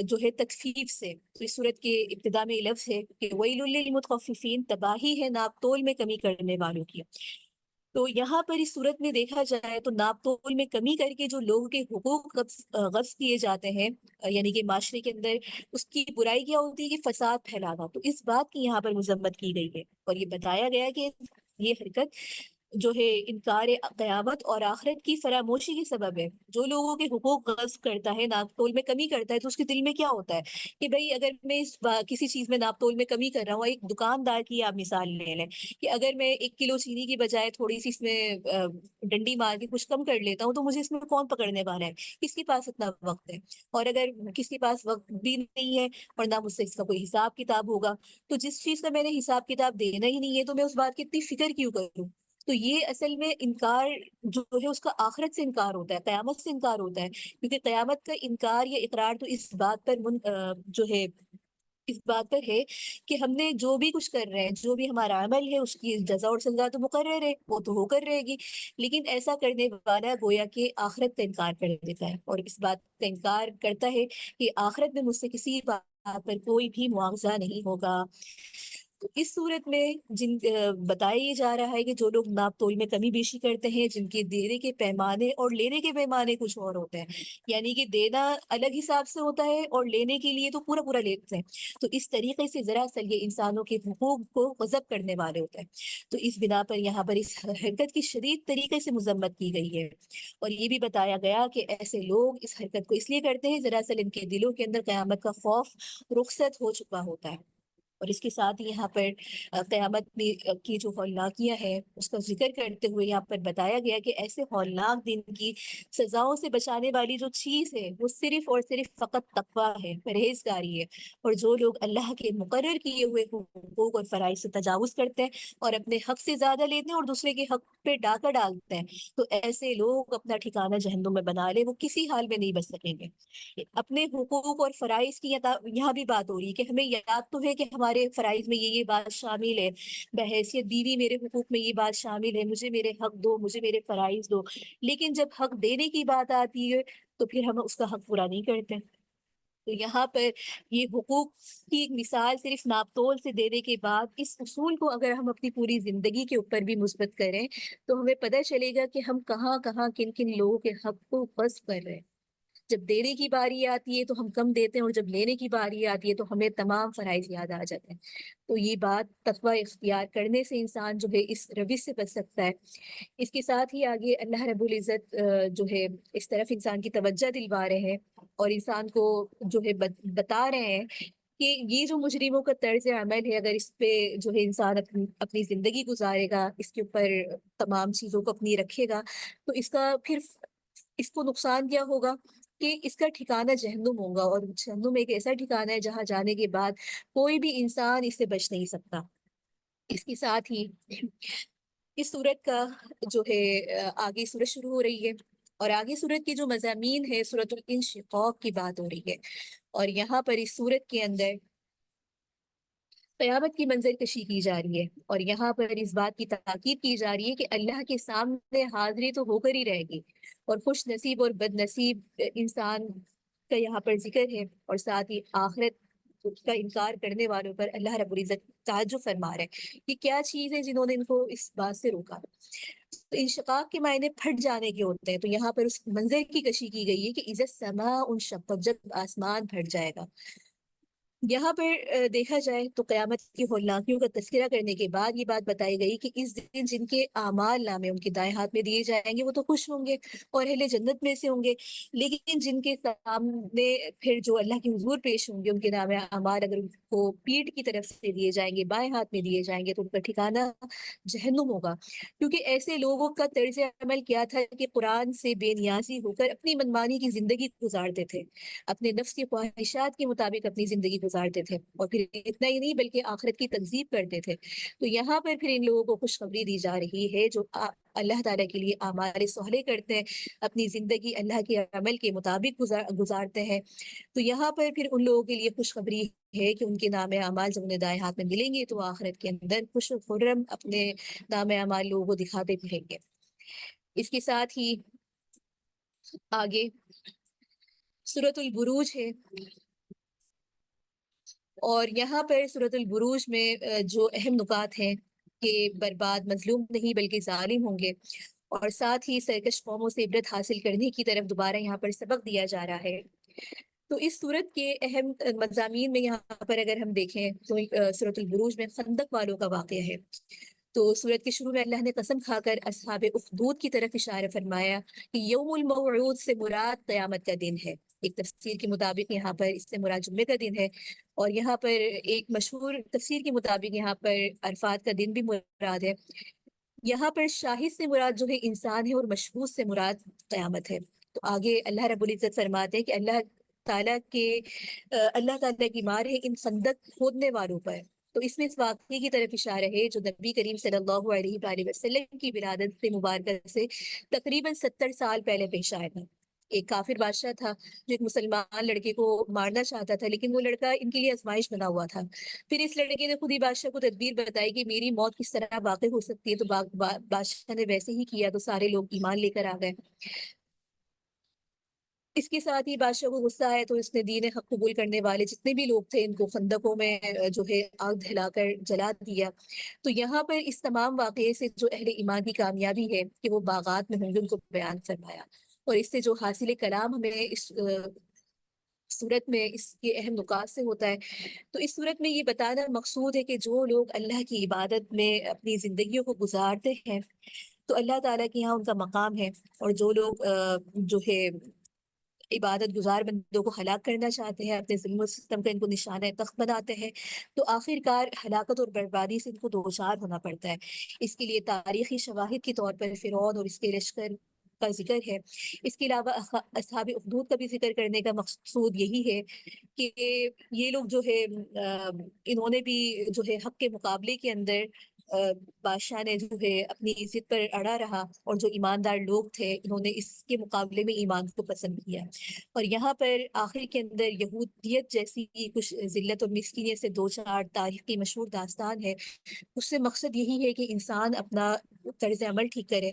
جو ہے تکفیف سے. تو اس صورت کے ابتدا میں یہ لفظ ہے کہ ویل للمطففین، تباہی ہے ناپ تول میں کمی کرنے والوں کی. تو یہاں پر اس صورت میں دیکھا جائے تو ناپ تول میں کمی کر کے جو لوگوں کے حقوق غصب کیے جاتے ہیں، یعنی کہ معاشرے کے اندر اس کی برائی کیا ہوتی ہے کہ فساد پھیلانا. تو اس بات کی یہاں پر مذمت کی گئی ہے، اور یہ بتایا گیا کہ یہ حرکت جو ہے انکار قیامت اور آخرت کی فراموشی کے سبب ہے. جو لوگوں کے حقوق غصب کرتا ہے، ناپ تول میں کمی کرتا ہے، تو اس کے دل میں کیا ہوتا ہے کہ بھئی اگر میں کسی چیز میں ناپ تول میں کمی کر رہا ہوں، ایک دکاندار کی آپ مثال لے لیں کہ اگر میں 1 کلو چینی کی بجائے تھوڑی سی اس میں ڈنڈی مار کے کچھ کم کر لیتا ہوں تو مجھے اس میں کون پکڑنے والا ہے؟ کس کے پاس اتنا وقت ہے؟ اور اگر کس کے پاس وقت بھی نہیں ہے اور نہ مجھ سے اس کا کوئی حساب کتاب ہوگا، تو جس چیز کا میں نے حساب کتاب دینا ہی نہیں ہے تو میں اس بات کی اتنی فکر کیوں کروں؟ تو یہ اصل میں انکار جو ہے اس کا آخرت سے انکار ہوتا ہے، قیامت سے انکار ہوتا ہے. کیونکہ قیامت کا انکار یا اقرار تو اس بات پر جو ہے اس بات پر ہے کہ ہم نے جو بھی کچھ کر رہے ہیں، جو بھی ہمارا عمل ہے اس کی جزا اور سزا تو مقرر ہے، وہ تو ہو کر رہے گی. لیکن ایسا کرنے والا گویا کہ آخرت کا انکار کر دیتا ہے، اور اس بات کا انکار کرتا ہے کہ آخرت میں مجھ سے کسی بات پر کوئی بھی معاوضہ نہیں ہوگا. تو اس صورت میں بتایا یہ جا رہا ہے کہ جو لوگ ناپ تول میں کمی بیشی کرتے ہیں، جن کے دینے کے پیمانے اور لینے کے پیمانے کچھ اور ہوتے ہیں، یعنی کہ دینا الگ حساب سے ہوتا ہے اور لینے کے لیے تو پورا پورا لیتے ہیں، تو اس طریقے سے ذرا یہ انسانوں کے حقوق کو غصب کرنے والے ہوتے ہیں. تو اس بنا پر یہاں پر اس حرکت کی شدید طریقے سے مذمت کی گئی ہے، اور یہ بھی بتایا گیا کہ ایسے لوگ اس حرکت کو اس لیے کرتے ہیں دراصل ان کے دلوں کے اندر قیامت کا خوف رخصت ہو چکا ہوتا ہے. اور اس کے ساتھ یہاں پر قیامت کی جو ہولناکیاں ہیں اس کا ذکر کرتے ہوئے یہاں پر بتایا گیا کہ ایسے ہولناک دن کی سزاؤں سے بچانے والی جو چیز ہے وہ صرف اور صرف فقط تقویٰ ہے، پرہیزگاری ہے. اور جو لوگ اللہ کے مقرر کیے ہوئے حقوق اور فرائض سے تجاوز کرتے ہیں اور اپنے حق سے زیادہ لیتے ہیں اور دوسرے کے حق پہ ڈاکہ ڈالتے ہیں، تو ایسے لوگ اپنا ٹھکانہ جہنم میں بنا لے، وہ کسی حال میں نہیں بچ سکیں گے. اپنے حقوق اور فرائض کی یہاں بھی بات ہو رہی ہے کہ ہمیں یاد تو ہے کہ ہمارے فرائض میں یہ بات شامل ہے، بحیثیت بیوی میرے حقوق میں یہ بات شامل ہے، مجھے میرے حق دو، مجھے میرے فرائض دو. لیکن جب حق دینے کی بات آتی ہے تو پھر ہم اس کا حق پورا نہیں کرتے. تو یہاں پر یہ حقوق کی ایک مثال صرف ناپ تول سے دینے کے بعد اس اصول کو اگر ہم اپنی پوری زندگی کے اوپر بھی مثبت کریں تو ہمیں پتہ چلے گا کہ ہم کہاں کہاں کن کن لوگوں کے حق کو غصب کر رہے ہیں. جب دینے کی باری آتی ہے تو ہم کم دیتے ہیں، اور جب لینے کی باری آتی ہے تو ہمیں تمام فرائض یاد آ جاتے ہیں. تو یہ بات تقوی اختیار کرنے سے انسان جو ہے اس روش سے بچ سکتا ہے. اس کے ساتھ ہی آگے اللہ رب العزت جو ہے اس طرف انسان کی توجہ دلوا رہے ہیں اور انسان کو جو ہے بتا رہے ہیں کہ یہ جو مجرموں کا طرز عمل ہے، اگر اس پہ جو ہے انسان اپنی زندگی گزارے گا، اس کے اوپر تمام چیزوں کو اپنی رکھے گا، تو اس کا پھر اس کو نقصان کیا ہوگا کہ اس کا ٹھکانہ جہنم ہوگا. اور جہنم ایک ایسا ٹھکانہ ہے جہاں جانے کے بعد کوئی بھی انسان اس سے بچ نہیں سکتا. اس کے ساتھ ہی اس سورت کا جو ہے آگے سورت شروع ہو رہی ہے، اور آگے سورت کی جو مضامین ہے سورۃ الانشقاق کی بات ہو رہی ہے. اور یہاں پر اس سورت کے اندر قیامت کی منظر کشی کی جا رہی ہے، اور یہاں پر اس بات کی تاکید کی جا رہی ہے کہ اللہ کے سامنے حاضری تو ہو کر ہی رہے گی، اور خوش نصیب اور بد نصیب انسان کا یہاں پر ذکر ہے، اور ساتھ ہی آخرت کا انکار کرنے والوں پر اللہ رب العزت تعجب فرما رہے ہیں کہ کیا چیز ہے جنہوں نے ان کو اس بات سے روکا۔ تو انشقاق کے معنی پھٹ جانے کے ہوتے ہیں، تو یہاں پر اس منظر کی کشی کی گئی ہے کہ اذا السماء انشقت، جب آسمان پھٹ جائے گا۔ یہاں پر دیکھا جائے تو قیامت کی ہولناکیوں کا تذکرہ کرنے کے بعد یہ بات بتائی گئی کہ اس دن جن کے اعمال نامے ان کے دائیں ہاتھ میں دیے جائیں گے وہ تو خوش ہوں گے اور اہل جنت میں سے ہوں گے، لیکن جن کے سامنے پھر جو اللہ کے حضور پیش ہوں گے ان کے نام اعمال اگر ان کو پیٹھ کی طرف سے دیے جائیں گے، بائیں ہاتھ میں دیے جائیں گے، تو ان کا ٹھکانہ جہنم ہوگا۔ کیونکہ ایسے لوگوں کا طرز عمل کیا تھا کہ قرآن سے بے نیازی ہو کر اپنی منمانی کی زندگی گزارتے تھے، اپنے نفس کی خواہشات کے مطابق اپنی زندگی گزارتے تھے، اور پھر اتنا ہی نہیں بلکہ آخرت کی تکذیب کرتے تھے۔ تو یہاں پر پھر ان لوگوں کو خوشخبری دی جا رہی ہے جو اللہ تعالیٰ کے لیے اعمال صالح کرتے ہیں، اپنی زندگی اللہ کے عمل کے مطابق گزارتے ہیں، تو یہاں پر پھر ان لوگوں کے لیے خوشخبری ہے کہ ان کے نام اعمال جب انہیں دائیں ہاتھ میں ملیں گے تو آخرت کے اندر خوش و خرم اپنے نام اعمال لوگوں کو دکھاتے پھریں گے۔ اس کے ساتھ ہی آگے سورۃ البروج ہے، اور یہاں پر سورۃ البروج میں جو اہم نکات ہیں کہ برباد مظلوم نہیں بلکہ ظالم ہوں گے، اور ساتھ ہی سرکش قوموں سے عبرت حاصل کرنے کی طرف دوبارہ یہاں پر سبق دیا جا رہا ہے۔ تو اس صورت کے اہم مضامین میں یہاں پر اگر ہم دیکھیں تو سورۃ البروج میں خندق والوں کا واقعہ ہے۔ تو سورت کے شروع میں اللہ نے قسم کھا کر اصحاب اخدود کی طرف اشارہ فرمایا کہ یوم الموعود سے مراد قیامت کا دن ہے۔ ایک تفسیر کے مطابق یہاں پر اس سے مراد جمعے کا دن ہے، اور یہاں پر ایک مشہور تفسیر کے مطابق یہاں پر عرفات کا دن بھی مراد ہے۔ یہاں پر شاہد سے مراد جو ہے انسان ہے، اور مشہود سے مراد قیامت ہے۔ تو آگے اللہ رب العزت فرماتے ہیں کہ اللہ تعالیٰ کی مار ہے ان خندق کھودنے والوں پر۔ تو اس میں اس واقعے کی طرف اشارہ ہے جو نبی کریم صلی اللہ علیہ وآلہ وسلم کی ولادت سے مبارکہ سے تقریباً 70 سال پہلے پیش آیا تھا۔ ایک کافر بادشاہ تھا جو ایک مسلمان لڑکے کو مارنا چاہتا تھا، لیکن وہ لڑکا ان کے لیے آزمائش بنا ہوا تھا۔ پھر اس لڑکے نے خود ہی بادشاہ کو تدبیر بتائی کہ میری موت کس طرح واقع ہو سکتی ہے، تو بادشاہ نے ویسے ہی کیا، تو سارے لوگ ایمان لے کر آ گئے۔ اس کے ساتھ ہی بادشاہ کو غصہ آیا تو اس نے دین حق قبول کرنے والے جتنے بھی لوگ تھے ان کو خندقوں میں جو ہے آگ دھلا کر جلا دیا۔ تو یہاں پر اس تمام واقعے سے جو اہل ایمان کی کامیابی ہے کہ وہ باغات میں ہوں گے ان کو بیان فرمایا، اور اس سے جو حاصل کلام ہمیں اس صورت میں اس کے اہم نکات سے ہوتا ہے، تو اس صورت میں یہ بتانا مقصود ہے کہ جو لوگ اللہ کی عبادت میں اپنی زندگیوں کو گزارتے ہیں تو اللہ تعالیٰ کے یہاں ان کا مقام ہے، اور جو لوگ جو ہے عبادت گزار بندوں کو ہلاک کرنا چاہتے ہیں، اپنے ظلم و ستم کا ان کو نشانہ تخت بناتے ہیں، تو آخر کار ہلاکت اور بربادی سے ان کو دوچار ہونا پڑتا ہے۔ اس کے لیے تاریخی شواہد کے طور پر فرعون اور اس کے لشکر کا ذکر ہے۔ اس کے علاوہ اصحاب اخدود کا بھی ذکر کرنے کا مقصود یہی ہے کہ یہ لوگ جو ہے انہوں نے بھی جو ہے حق کے مقابلے کے اندر بادشاہ نے جو ہے اپنی ضد پر اڑا رہا، اور جو ایماندار لوگ تھے انہوں نے اس کے مقابلے میں ایمان کو پسند کیا۔ اور یہاں پر آخر کے اندر یہودیت جیسی کچھ ذلت اور مسکینیت سے دو چار تاریخ کی مشہور داستان ہے، اس سے مقصد یہی ہے کہ انسان اپنا طرز عمل ٹھیک کرے،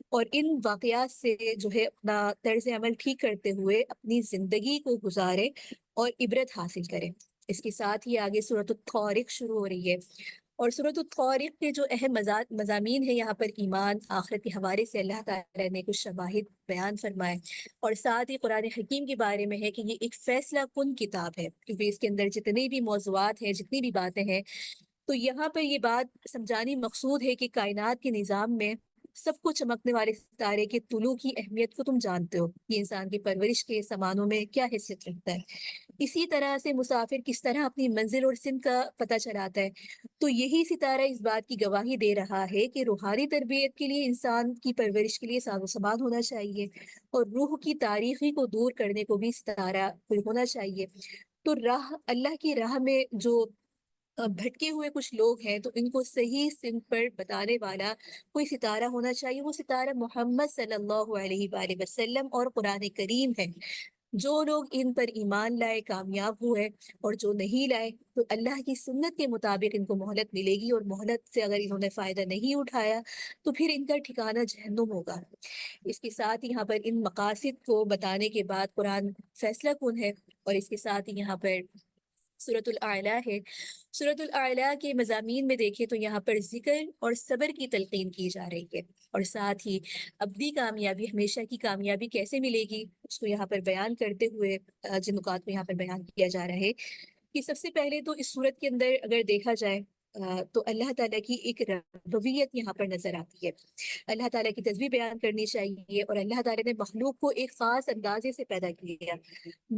اور ان واقعات سے جو ہے اپنا طرز عمل ٹھیک کرتے ہوئے اپنی زندگی کو گزارے اور عبرت حاصل کرے۔ اس کے ساتھ ہی آگے سورۃ الطارق شروع ہو رہی ہے، اور سورۃ الطارق کے جو اہم مضامین ہیں یہاں پر ایمان آخرت کے حوالے سے اللہ تعالیٰ نے کچھ شواہد بیان فرمائے، اور ساتھ ہی قرآن حکیم کے بارے میں ہے کہ یہ ایک فیصلہ کن کتاب ہے، کیونکہ اس کے اندر جتنے بھی موضوعات ہیں، جتنی بھی باتیں ہیں، تو یہاں پر یہ بات سمجھانی مقصود ہے کہ کائنات کے نظام میں سب کو چمکنے والے ستارے کے طلوع کی اہمیت کو تم جانتے ہو، یہ انسان کی پرورش کے سامانوں میں کیا حیثیت رکھتا ہے۔ اسی طرح سے مسافر کس طرح اپنی منزل اور سمت کا پتہ چلاتا ہے، تو یہی ستارہ اس بات کی گواہی دے رہا ہے کہ روحانی تربیت کے لیے انسان کی پرورش کے لیے ساز و سامان ہونا چاہیے، اور روح کی تاریخی کو دور کرنے کو بھی ستارہ ہونا چاہیے۔ تو اللہ کی راہ میں جو بھٹکے ہوئے کچھ لوگ ہیں تو ان کو صحیح سمت پر بتانے والا کوئی ستارہ ہونا چاہیے، وہ ستارہ محمد صلی اللہ علیہ وآلہ وسلم اور قرآن کریم ہے۔ جو لوگ ان پر ایمان لائے کامیاب ہوئے، اور جو نہیں لائے تو اللہ کی سنت کے مطابق ان کو مہلت ملے گی، اور مہلت سے اگر انہوں نے فائدہ نہیں اٹھایا تو پھر ان کا ٹھکانہ جہنم ہوگا۔ اس کے ساتھ یہاں پر ان مقاصد کو بتانے کے بعد قرآن فیصلہ کن ہے، اور اس کے ساتھ ہی یہاں پر سورۃ الاعلیٰ ہے۔ سورۃ الاعلیٰ کے مضامین میں دیکھیں تو یہاں پر ذکر اور صبر کی تلقین کی جا رہی ہے، اور ساتھ ہی ابدی کامیابی، ہمیشہ کی کامیابی کیسے ملے گی اس کو یہاں پر بیان کرتے ہوئے جن نکات کو یہاں پر بیان کیا جا رہا ہے کہ سب سے پہلے تو اس صورت کے اندر اگر دیکھا جائے تو اللہ تعالیٰ کی ایک ربوبیت یہاں پر نظر آتی ہے۔ اللہ تعالیٰ کی تسبیح بیان کرنی چاہیے، اور اللہ تعالیٰ نے مخلوق کو ایک خاص اندازے سے پیدا کیا۔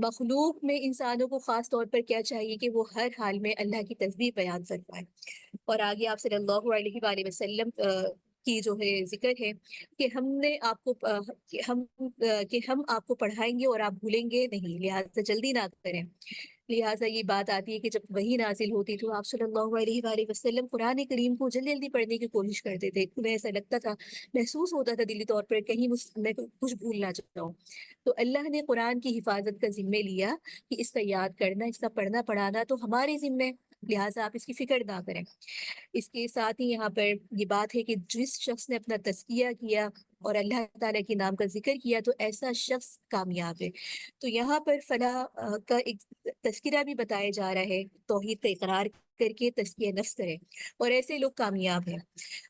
مخلوق میں انسانوں کو خاص طور پر کیا چاہیے کہ وہ ہر حال میں اللہ کی تسبیح بیان فرمائے، اور آگے آپ صلی اللہ علیہ وآلہ وسلم کی جو ہے ذکر ہے کہ ہم نے آپ کو کہ ہم آپ کو پڑھائیں گے اور آپ بھولیں گے نہیں، لہٰذا جلدی نہ کریں۔ لہٰذا یہ بات آتی ہے کہ جب وحی نازل ہوتی تو آپ صلی اللہ علیہ وآلہ وسلم قرآن کریم کو جلدی جلدی پڑھنے کی کوشش کرتے تھے۔ انہیں ایسا لگتا تھا، محسوس ہوتا تھا دلی طور پر کہیں میں کچھ بھول نہ جاؤں، تو اللہ نے قرآن کی حفاظت کا ذمہ لیا کہ اس کا یاد کرنا، اس کا پڑھنا پڑھانا تو ہمارے ذمہ، لہٰذا آپ اس کی فکر نہ کریں۔ اس کے ساتھ ہی یہاں پر یہ بات ہے کہ جس شخص نے اپنا تزکیہ کیا اور اللہ تعالیٰ کے نام کا ذکر کیا تو ایسا شخص کامیاب ہے۔ تو یہاں پر فلاح کا ایک تذکرہ بھی بتایا جا رہا ہے، توحید کا اقرار کر کے تزکیہ نفس کریں، اور ایسے لوگ کامیاب ہیں۔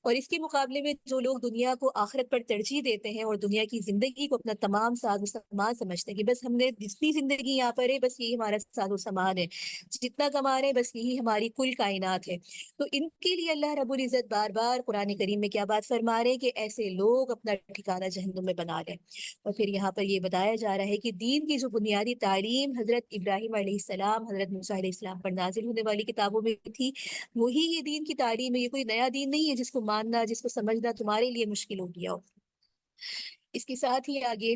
اور اس کے مقابلے میں جو لوگ دنیا کو آخرت پر ترجیح دیتے ہیں اور دنیا کی زندگی کو اپنا تمام ساز و سامان سمجھتے ہیں کہ بس ہم نے جتنی زندگی یہاں پر ہے بس یہی ہمارا ساز و سامان ہے، جتنا کما رہے ہیں بس یہی ہماری کل کائنات ہے، تو ان کے لیے اللہ رب العزت بار بار قرآن کریم میں کیا بات فرما رہے ہیں کہ ایسے لوگ اپنا ٹھکانہ جہنم میں بنا لیں۔ اور پھر یہاں پر یہ بتایا جا رہا ہے کہ دین کی جو بنیادی تعلیم حضرت ابراہیم علیہ السلام، حضرت موسیٰ علیہ السلام پر نازل ہونے والی کتابوں میں تھی، وہی یہ دین کی تعلیم ہے۔ یہ کوئی نیا دین نہیں ہے جس کو ماننا، جس کو سمجھنا تمہارے لیے مشکل ہو گیا ہو۔ اس کے ساتھ ہی آگے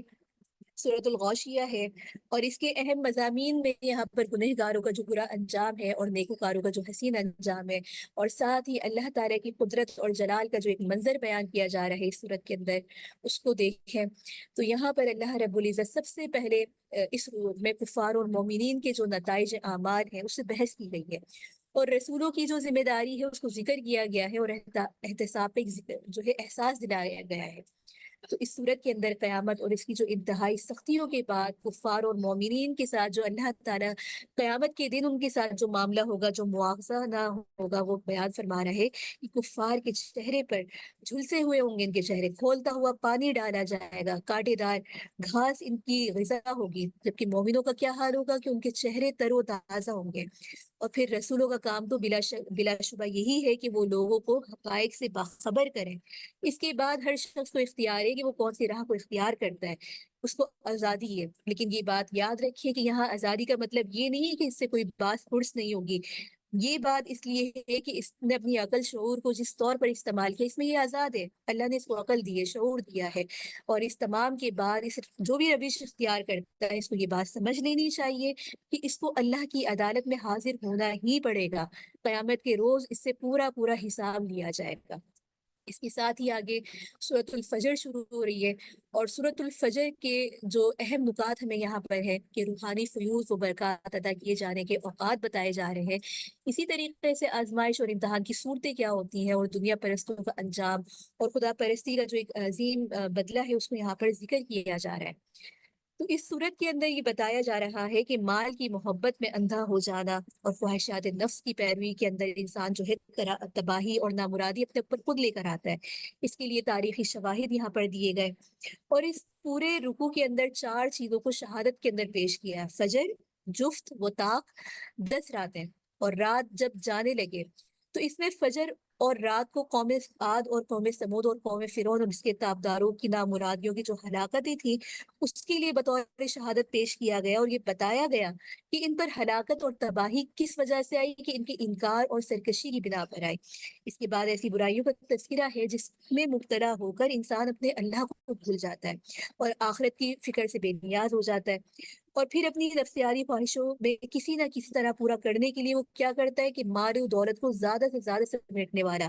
سورۃ الغاشیہ ہے، اور اس کے اہم مضامین میں یہاں پر گنہگاروں کا جو برا انجام ہے اور نیکوکاروں کا جو حسین انجام ہے، اور ساتھ ہی اللہ تعالیٰ کی قدرت اور جلال کا جو ایک منظر بیان کیا جا رہا ہے اس صورت کے اندر، اس کو دیکھیں تو یہاں پر اللہ رب العزت سب سے پہلے اس صورت میں کفار اور مومنین کے جو نتائج اعمال ہیں اس سے بحث کی گئی ہے، اور رسولوں کی جو ذمہ داری ہے اس کو ذکر کیا گیا ہے، اور احتساب پہ جو ہے احساس دلایا گیا ہے۔ تو اس صورت کے اندر قیامت اور اس کی جو انتہائی سختیوں کے بعد کفار اور مومنین کے ساتھ جو اللہ تعالیٰ قیامت کے دن ان کے ساتھ جو معاملہ ہوگا، جو مواخذہ نہ ہوگا، وہ بیان فرما رہا ہے کہ کفار کے چہرے پر جھلسے ہوئے ہوں گے، ان کے چہرے کھولتا ہوا پانی ڈالا جائے گا، کانٹے دار گھاس ان کی غذا ہوگی، جبکہ مومنوں کا کیا حال ہوگا کہ ان کے چہرے تر و تازہ ہوں گے۔ اور پھر رسولوں کا کام تو بلا شبہ یہی ہے کہ وہ لوگوں کو حقائق سے باخبر کریں۔ اس کے بعد ہر شخص کو اختیار ہے کہ وہ کون سی راہ کو اختیار کرتا ہے، اس کو آزادی ہے، لیکن یہ بات یاد رکھیے کہ یہاں آزادی کا مطلب یہ نہیں ہے کہ اس سے کوئی باس پرس نہیں ہوگی۔ یہ بات اس لیے ہے کہ اس نے اپنی عقل شعور کو جس طور پر استعمال کیا، اس میں یہ آزاد ہے، اللہ نے اس کو عقل دی ہے، شعور دیا ہے، اور اس تمام کے بعد اس جو بھی روش اختیار کرتا ہے اس کو یہ بات سمجھ لینی چاہیے کہ اس کو اللہ کی عدالت میں حاضر ہونا ہی پڑے گا، قیامت کے روز اس سے پورا پورا حساب لیا جائے گا۔ اس کے ساتھ ہی آگے سورۃ الفجر شروع ہو رہی ہے، اور سورۃ الفجر کے جو اہم نکات ہمیں یہاں پر ہے کہ روحانی فیوض و برکات ادا کیے جانے کے اوقات بتائے جا رہے ہیں، اسی طریقے سے آزمائش اور امتحان کی صورتیں کیا ہوتی ہیں، اور دنیا پرستوں کا انجام اور خدا پرستی کا جو ایک عظیم بدلہ ہے اس کو یہاں پر ذکر کیا جا رہا ہے۔ تو اس صورت کے اندر یہ بتایا جا رہا ہے کہ مال کی محبت میں اندھا ہو جانا اور خواہشات نفس کی پیروی کے اندر انسان جو ہے تباہی اور نامرادی اپنے اوپر خود لے کر آتا ہے۔ اس کے لیے تاریخی شواہد یہاں پر دیے گئے، اور اس پورے رکوع کے اندر 4 چیزوں کو شہادت کے اندر پیش کیا ہے: فجر، جفت و طاق، 10 راتیں، اور رات جب جانے لگے۔ تو اس میں فجر اور رات کو قوم عاد اور قوم ثمود اور قوم فرعون اور اس کے تابداروں کی نامرادیوں کی جو ہلاکتیں تھیں اس کے لیے بطور شہادت پیش کیا گیا، اور یہ بتایا گیا کہ ان پر ہلاکت اور تباہی کس وجہ سے آئی، کہ ان کے انکار اور سرکشی کی بنا پر آئی۔ اس کے بعد ایسی برائیوں کا تذکرہ ہے جس میں مبتلا ہو کر انسان اپنے اللہ کو بھول جاتا ہے اور آخرت کی فکر سے بے نیاز ہو جاتا ہے، اور پھر اپنی نفسیاری خواہشوں میں کسی نہ کسی طرح پورا کرنے کے لیے وہ کیا کرتا ہے کہ مال و دولت کو زیادہ سے زیادہ سمیٹنے والا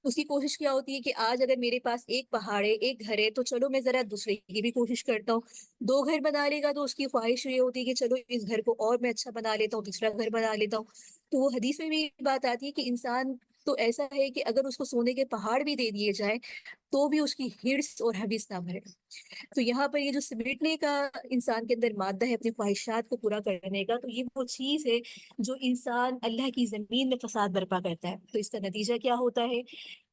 اس کی کوشش کیا ہوتی ہے کہ آج اگر میرے پاس ایک پہاڑ ہے، ایک گھر ہے، تو چلو میں ذرا دوسرے کی بھی کوشش کرتا ہوں۔ 2 گھر بنا لے گا تو اس کی خواہش یہ ہوتی ہے کہ چلو اس گھر کو اور میں اچھا بنا لیتا ہوں، دوسرا گھر بنا لیتا ہوں۔ تو وہ حدیث میں بھی یہ بات آتی ہے کہ انسان تو ایسا ہے کہ اگر اس کو سونے کے پہاڑ بھی دے دیے جائیں تو بھی اس کی ہرس اور حوث نہ بھرے۔ تو یہاں پر یہ جو سمیٹنے کا انسان کے اندر مادہ ہے اپنی خواہشات کو پورا کرنے کا، تو یہ وہ چیز ہے جو انسان اللہ کی زمین میں فساد برپا کرتا ہے۔ تو اس کا نتیجہ کیا ہوتا ہے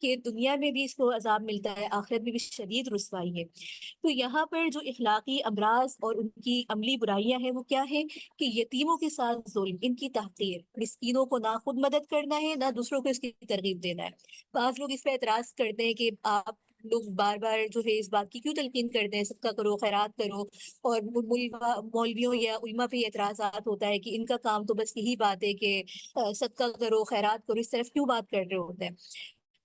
کہ دنیا میں بھی اس کو عذاب ملتا ہے، آخرت میں بھی شدید رسوائی ہے۔ تو یہاں پر جو اخلاقی امراض اور ان کی عملی برائیاں ہیں وہ کیا ہے کہ یتیموں کے ساتھ ظلم، ان کی تحقیر، مسکینوں کو نہ خود مدد کرنا ہے نہ دوسروں کو اس کی ترغیب دینا ہے۔ بعض لوگ اس پہ اعتراض کرتے ہیں کہ آپ لوگ بار بار جو ہے اس بات کی کیوں تلقین کرتے ہیں صدقہ کرو، خیرات کرو، اور مولویوں یا علماء پہ یہ اعتراضات ہوتا ہے کہ ان کا کام تو بس یہی بات ہے کہ صدقہ کرو، خیرات کرو، اس طرف کیوں بات کر رہے ہوتے ہیں۔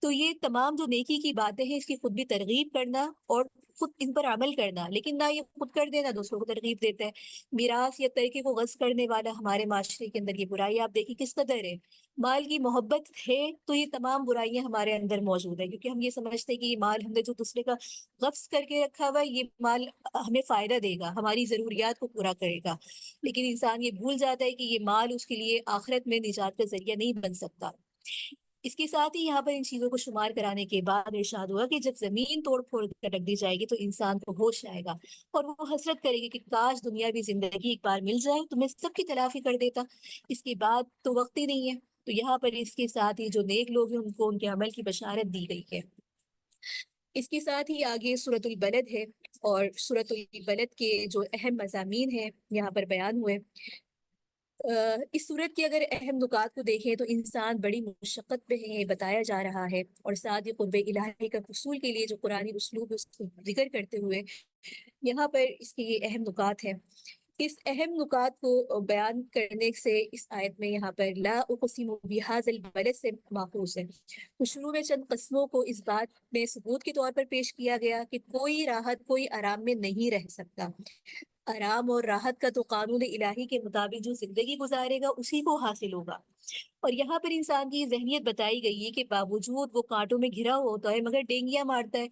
تو یہ تمام جو نیکی کی باتیں ہیں اس کی خود بھی ترغیب کرنا اور خود ان پر عمل کرنا، لیکن نہ یہ خود کر دینا دوسروں کو ترغیب دیتا ہے۔ میراث یا ترکے کو غصب کرنے والا ہمارے معاشرے کے اندر یہ برائی آپ دیکھیں کس قدر ہے۔ مال کی محبت ہے تو یہ تمام برائیاں ہمارے اندر موجود ہیں، کیونکہ ہم یہ سمجھتے ہیں کہ یہ مال ہم نے جو دوسرے کا غصب کر کے رکھا ہوا ہے، یہ مال ہمیں فائدہ دے گا، ہماری ضروریات کو پورا کرے گا، لیکن انسان یہ بھول جاتا ہے کہ یہ مال اس کے لیے آخرت میں نجات کا ذریعہ نہیں بن سکتا۔ اس کے ساتھ ہی یہاں پر ان چیزوں کو شمار کرانے کے بعد ارشاد ہوا کہ جب زمین توڑ پھوڑ کر رکھ دی جائے گی تو انسان کو ہوش آئے گا اور وہ حسرت کرے گی کہ کاش دنیاوی زندگی ایک بار مل جائے تو میں سب کی تلافی کر دیتا، اس کے بعد تو وقت ہی نہیں ہے۔ تو یہاں پر اس کے ساتھ ہی جو نیک لوگ ہیں ان کو ان کے عمل کی بشارت دی گئی ہے۔ اس کے ساتھ ہی آگے سورۃ البلد ہے، اور سورۃ البلد کے جو اہم مضامین ہیں یہاں پر بیان ہوئے۔ اس صورت کے اگر اہم نکات کو دیکھیں تو انسان بڑی مشقت پہ ہے، یہ بتایا جا رہا ہے، اور ساتھ ہی قرب الہی کا حصول کے لیے جو قرآنی اسلوب اس کو ذکر کرتے ہوئے یہاں پر اس کے یہ اہم نکات ہیں۔ اس اہم نکات کو بیان کرنے سے اس آیت میں یہاں پر لا اقسم بہذا البلد سے ماخوذ ہے۔ تو شروع میں چند قسموں کو اس بات میں ثبوت کے طور پر پیش کیا گیا کہ کوئی راحت کوئی آرام میں نہیں رہ سکتا۔ آرام اور راحت کا تو قانون الہی کے مطابق جو زندگی گزارے گا اسی کو حاصل ہوگا۔ اور یہاں پر انسان کی ذہنیت بتائی گئی ہے کہ باوجود وہ کانٹوں میں گھرا ہوا ہوتا ہے مگر ڈینگیاں مارتا ہے